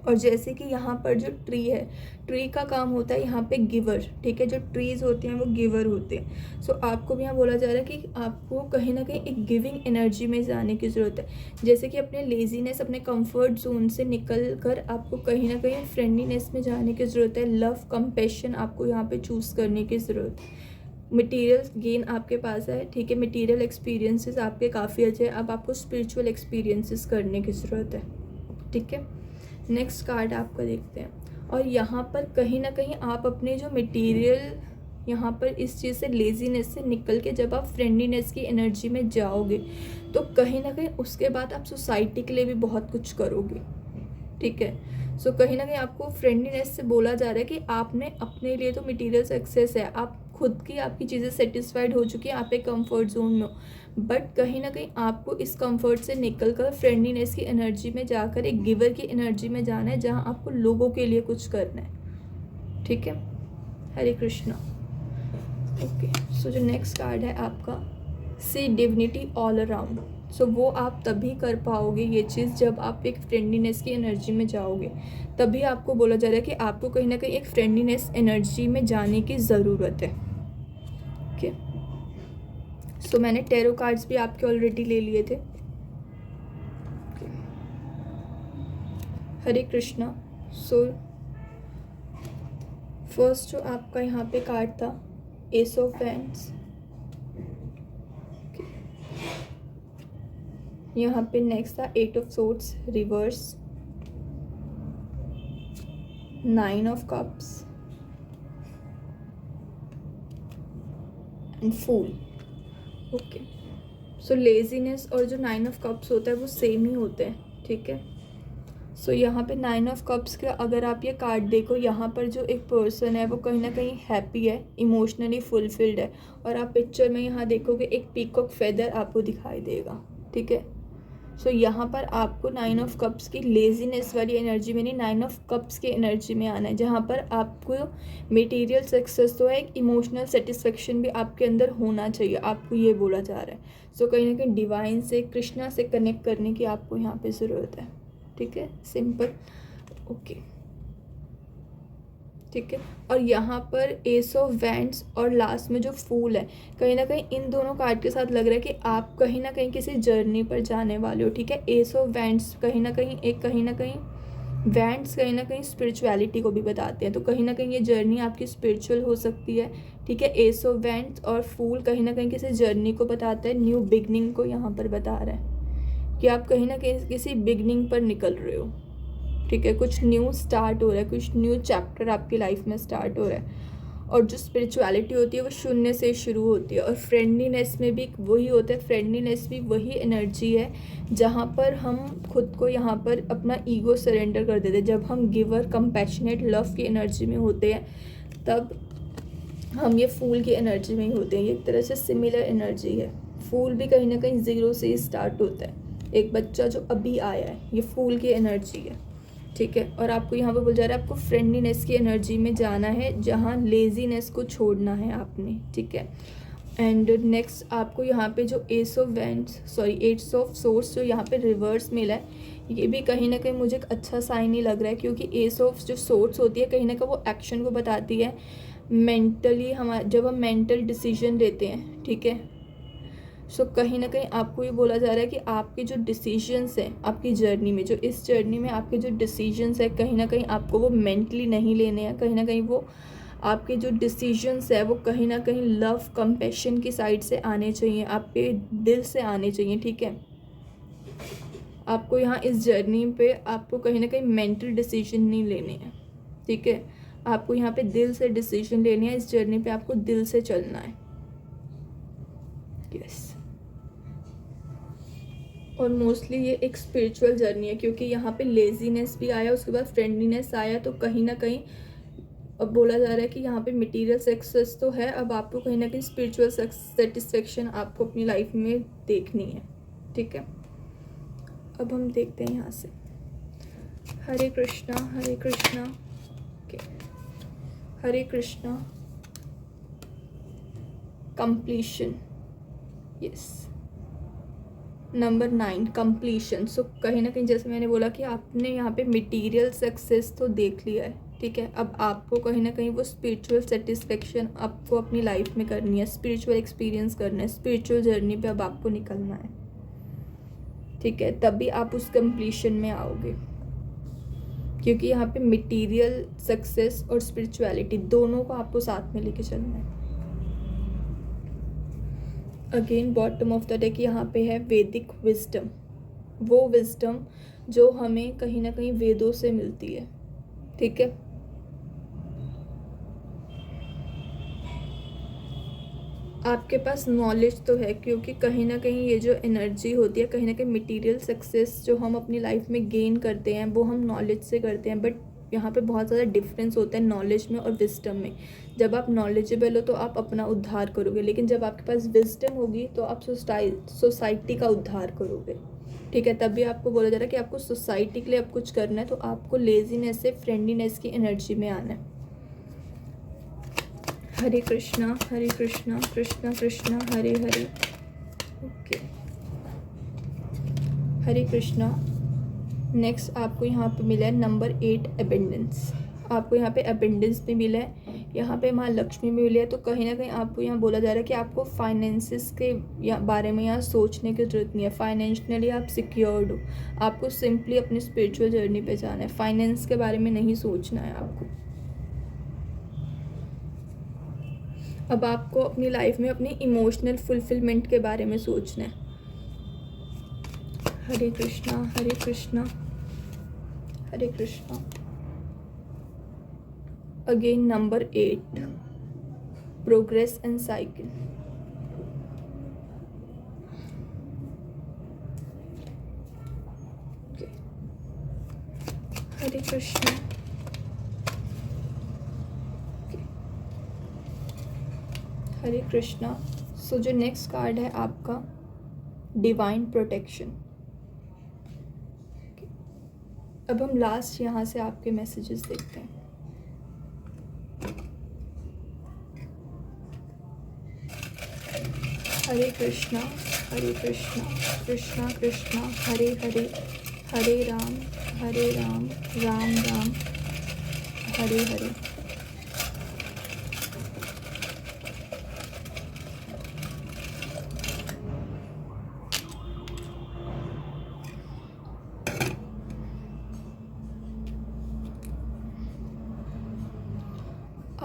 और जैसे कि यहाँ पर जो ट्री है, ट्री का काम होता है यहाँ पे गिवर। ठीक है, जो ट्रीज़ होते हैं वो गिवर होते हैं। सो आपको भी यहाँ बोला जा रहा है कि आपको कहीं ना कहीं एक गिविंग एनर्जी में जाने की ज़रूरत है। जैसे कि अपने लेजीनेस, अपने कंफर्ट जोन से निकल कर आपको कहीं ना कहीं फ्रेंडलीनेस में जाने की ज़रूरत है। लव, कंपैशन आपको यहाँ पे चूज़ करने की ज़रूरत है। मटेरियल गेन आपके पास है। ठीक है, मटेरियल एक्सपीरियंसेस आपके काफ़ी अच्छे हैं, अब आपको स्पिरिचुअल एक्सपीरियंसेस करने की ज़रूरत है। ठीक है, नेक्स्ट कार्ड आपका देखते हैं। और यहाँ पर कहीं ना कहीं आप अपने जो मटेरियल, यहाँ पर इस चीज़ से, लेजीनेस से निकल के जब आप फ्रेंडलीनेस की एनर्जी में जाओगे तो कहीं ना कहीं उसके बाद आप सोसाइटी के लिए भी बहुत कुछ करोगे। ठीक है, सो कहीं ना कहीं आपको फ्रेंडलीनेस से बोला जा रहा है कि आपने अपने लिए तो मटेरियल सक्सेस है, आप खुद की आपकी चीज़ें सेटिस्फाइड हो चुकी हैं, आप एक कंफर्ट जोन में हो, बट कहीं ना कहीं आपको इस कंफर्ट से निकल कर फ्रेंडलीनेस की एनर्जी में जाकर एक गिवर की एनर्जी में जाना है, जहां आपको लोगों के लिए कुछ करना है। ठीक है, हरे कृष्णा। ओके, सो जो नेक्स्ट कार्ड है आपका सी डिविनिटी ऑल अराउंड। सो वो आप तभी कर पाओगे ये चीज़ जब आप एक फ्रेंडलीनेस की एनर्जी में जाओगे, तभी आपको बोला जा रहा है कि आपको कहीं ना कहीं एक फ्रेंडलीनेस एनर्जी में जाने की ज़रूरत है। ओके, सो मैंने टैरो कार्ड्स भी आपके ऑलरेडी ले लिए थे। हरे कृष्णा। सो फर्स्ट जो आपका यहाँ पे कार्ड था एस ऑफ वैंड्स, यहाँ पे नेक्स्ट था eight of swords reverse, nine of cups and fool. Okay, so laziness और जो नाइन ऑफ कप्स होता है वो सेम ही होते हैं। ठीक है, सो यहाँ पे नाइन ऑफ कप्स का अगर आप ये कार्ड देखो, यहाँ पर जो एक पर्सन है वो कहीं ना कहीं हैप्पी है, इमोशनली फुलफिल्ड है, और आप पिक्चर में यहाँ देखोगे एक पीकॉक फेदर आपको दिखाई देगा। ठीक है, सो यहाँ पर आपको नाइन ऑफ कप्स की लेजीनेस वाली एनर्जी में नहीं, नाइन ऑफ कप्स की एनर्जी में आना है, जहाँ पर आपको मटेरियल सक्सेस तो है, एक इमोशनल सेटिस्फेक्शन भी आपके अंदर होना चाहिए, आपको ये बोला जा रहा है। सो कहीं ना कहीं डिवाइन से, कृष्णा से कनेक्ट करने की आपको यहाँ पे ज़रूरत है। ठीक है, सिंपल। ओके, ठीक है। और यहाँ पर एस ऑफ वैंड्स और लास्ट में जो फूल है, कहीं ना कहीं इन दोनों कार्ड के साथ लग रहा है कि आप कहीं ना कहीं किसी जर्नी पर जाने वाले हो, ठीक है। एस ऑफ वैंड्स कहीं ना कहीं वैंड्स कहीं ना कहीं स्पिरिचुअलिटी को भी बताते हैं, तो कहीं ना कहीं ये जर्नी आपकी स्पिरिचुअल हो सकती है, ठीक है। एस ऑफ वैंड्स और फूल कहीं ना कहीं किसी जर्नी को बताता है, न्यू बिगनिंग को यहाँ पर बता रहा है कि आप कहीं ना कहीं किसी बिगनिंग पर निकल रहे हो, ठीक है। कुछ न्यू स्टार्ट हो रहा है, कुछ न्यू चैप्टर आपकी लाइफ में स्टार्ट हो रहा है। और जो स्पिरिचुअलिटी होती है वो शून्य से शुरू होती है। और फ्रेंडलीनेस में भी वही होता है, फ्रेंडलीनेस भी वही एनर्जी है जहाँ पर हम खुद को यहाँ पर अपना ईगो सरेंडर कर देते हैं। जब हम गिवर, कंपैशनेट, लव की एनर्जी में होते हैं तब हम ये फूल की एनर्जी में ही होते हैं। ये एक तरह से सिमिलर एनर्जी है। फूल भी कहीं ना कहीं ज़ीरो से ही स्टार्ट होता है। एक बच्चा जो अभी आया है, ये फूल की एनर्जी है, ठीक है। और आपको यहाँ पे बोल जा रहा है आपको फ्रेंडलीनेस की एनर्जी में जाना है, जहाँ लेजीनेस को छोड़ना है आपने, ठीक है। एंड नेक्स्ट आपको यहाँ पे जो एट्स ऑफ सोर्स जो यहाँ पे रिवर्स मिला है, ये भी कहीं ना कहीं मुझे एक अच्छा साइन ही लग रहा है, क्योंकि एस ऑफ जो सोर्स होती है कहीं ना कहीं वो एक्शन को बताती है। मेंटली जब हम मेंटल डिसीजन लेते हैं, ठीक है, सो कहीं ना कहीं आपको ये बोला जा रहा है कि आपके जो डिसीजंस हैं आपकी जर्नी में, जो इस जर्नी में आपके जो डिसीजंस है, कहीं ना कहीं आपको वो मेंटली नहीं लेने हैं। कहीं ना कहीं वो आपके जो डिसीजंस है वो कहीं ना कहीं लव, कंपैशन की साइड से आने चाहिए, आपके दिल से आने चाहिए, ठीक है। आपको यहाँ इस जर्नी पे आपको कहीं ना कहीं मेंटल डिसीजन नहीं लेने हैं, ठीक है। आपको यहाँ पे दिल से डिसीजन लेने हैं। इस जर्नी पे आपको दिल से चलना है, यस। और मोस्टली ये एक स्पिरिचुअल जर्नी है, क्योंकि यहाँ पे लेजीनेस भी आया, उसके बाद फ्रेंडलीनेस आया, तो कहीं ना कहीं अब बोला जा रहा है कि यहाँ पे मटेरियल सक्सेस तो है, अब आपको कहीं ना कहीं स्पिरिचुअल सेटिस्फेक्शन आपको अपनी लाइफ में देखनी है, ठीक है। अब हम देखते हैं यहाँ से। Hare Krishna okay, Hare Krishna. Completion, yes. Number 9 completion. So कहीं ना कहीं जैसे मैंने बोला कि आपने यहाँ पे मटेरियल सक्सेस तो देख लिया है, ठीक है। अब आपको कहीं ना कहीं वो स्पिरिचुअल सेटिस्फेक्शन आपको अपनी लाइफ में करनी है, स्पिरिचुअल एक्सपीरियंस करना है, स्पिरिचुअल जर्नी पे अब आपको निकलना है, ठीक है। तभी आप उस कंप्लीशन में आओगे, क्योंकि यहाँ पे मटेरियल सक्सेस और स्पिरिचुअलिटी दोनों को आपको साथ में लेके चलना है। Again bottom of the deck यहाँ पे है वैदिक विजडम, वो विजडम जो हमें कहीं ना कहीं वेदों से मिलती है, ठीक है। आपके पास नॉलेज तो है, क्योंकि कहीं ना कहीं ये जो एनर्जी होती है, कहीं ना कहीं मटेरियल सक्सेस जो हम अपनी लाइफ में गेन करते हैं वो हम नॉलेज से करते हैं। बट यहाँ पे बहुत ज़्यादा डिफरेंस होता है नॉलेज में और विजडम में। जब आप नॉलेजेबल हो तो आप अपना उद्धार करोगे, लेकिन जब आपके पास विजडम होगी तो आप सोसाइटी का उद्धार करोगे, ठीक है। तभी आपको बोला जा रहा है कि आपको सोसाइटी के लिए अब कुछ करना है, तो आपको लेजीनेस से फ्रेंडलीनेस की एनर्जी में आना है। हरे कृष्णा कृष्णा कृष्णा हरे हरे, ओके। हरे कृष्णा। नेक्स्ट आपको यहाँ पे मिला है नंबर 8 अबेंडेंस। आपको यहाँ पे अबेंडेंस भी मिला है, यहाँ पे माँ लक्ष्मी भी मिली है। तो कहीं ना कहीं आपको यहाँ बोला जा रहा है कि आपको फाइनेंसिस के बारे में यहाँ सोचने की जरूरत नहीं है। फाइनेंशियली आप सिक्योर्ड हो, आपको सिंपली अपनी स्पिरिचुअल जर्नी पे जाना है, फाइनेंस के बारे में नहीं सोचना है आपको। अब आपको अपनी लाइफ में अपनी इमोशनल फुलफिलमेंट के बारे में सोचना है। Hare Krishna Hare Krishna. Again number 8 progress and cycle. Hare Krishna. Hare Krishna. So जो नेक्स्ट कार्ड है आपका डिवाइन प्रोटेक्शन। अब हम लास्ट यहाँ से आपके मैसेजेस देखते हैं। हरे कृष्णा कृष्णा कृष्णा हरे हरे, हरे राम राम राम हरे हरे।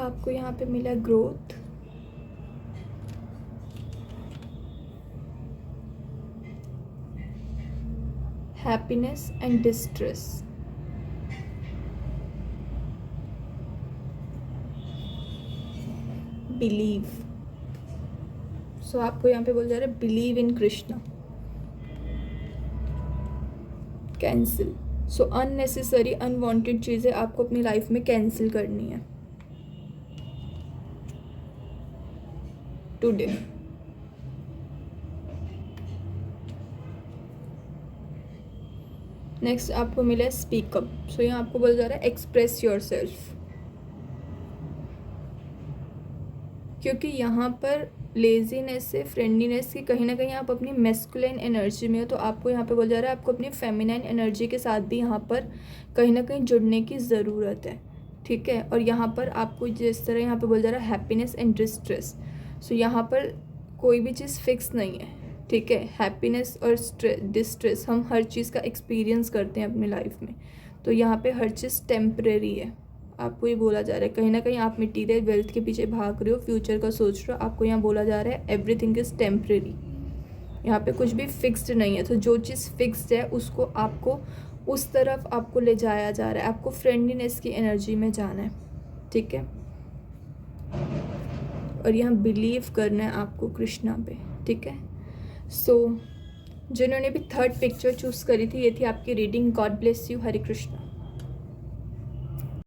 आपको यहाँ पे मिला growth, happiness and distress. Believe, so आपको यहाँ पे बोल जा रहा है believe in Krishna. Cancel, so unnecessary unwanted चीज़ें आपको अपनी लाइफ में कैंसिल करनी है टुडे। नेक्स्ट आपको मिला है स्पीकअप, सो यहाँ आपको बोला जा रहा है एक्सप्रेस योर सेल्फ, क्योंकि यहाँ पर लेजीनेस से फ्रेंडलीनेस की कहीं ना कहीं आप अपनी मैस्कुलिन एनर्जी में हो, तो आपको यहाँ पे बोला जा रहा है आपको अपनी फेमिनाइन एनर्जी के साथ भी यहाँ पर कहीं ना कहीं जुड़ने की ज़रूरत है, ठीक है। और यहाँ पर आपको जिस तरह यहाँ पे बोला जा रहा है हैप्पीनेस एंड डिस्ट्रेस, सो यहाँ पर कोई भी चीज़ फिक्स नहीं है, ठीक है। हैप्पीनेस और डिस्ट्रेस हम हर चीज़ का एक्सपीरियंस करते हैं अपनी लाइफ में, तो यहाँ पे हर चीज़ टेम्परेरी है। आपको ये बोला जा रहा है कहीं ना कहीं आप मटीरियल वेल्थ के पीछे भाग रहे हो, फ्यूचर का सोच रहे हो, आपको यहाँ बोला जा रहा है एवरीथिंग इज़ टेम्परेरी। यहाँ पे कुछ भी फिक्स्ड नहीं है, तो जो चीज़ फिक्स्ड है उसको आपको उस तरफ आपको ले जाया जा रहा है, आपको फ्रेंडलीनेस की एनर्जी में जाना है, ठीक है। और यहाँ बिलीव करना है आपको कृष्णा पे, ठीक है। सो जिन्होंने भी थर्ड पिक्चर चूज़ करी थी, ये थी आपकी reading. God bless you, Hare Krishna.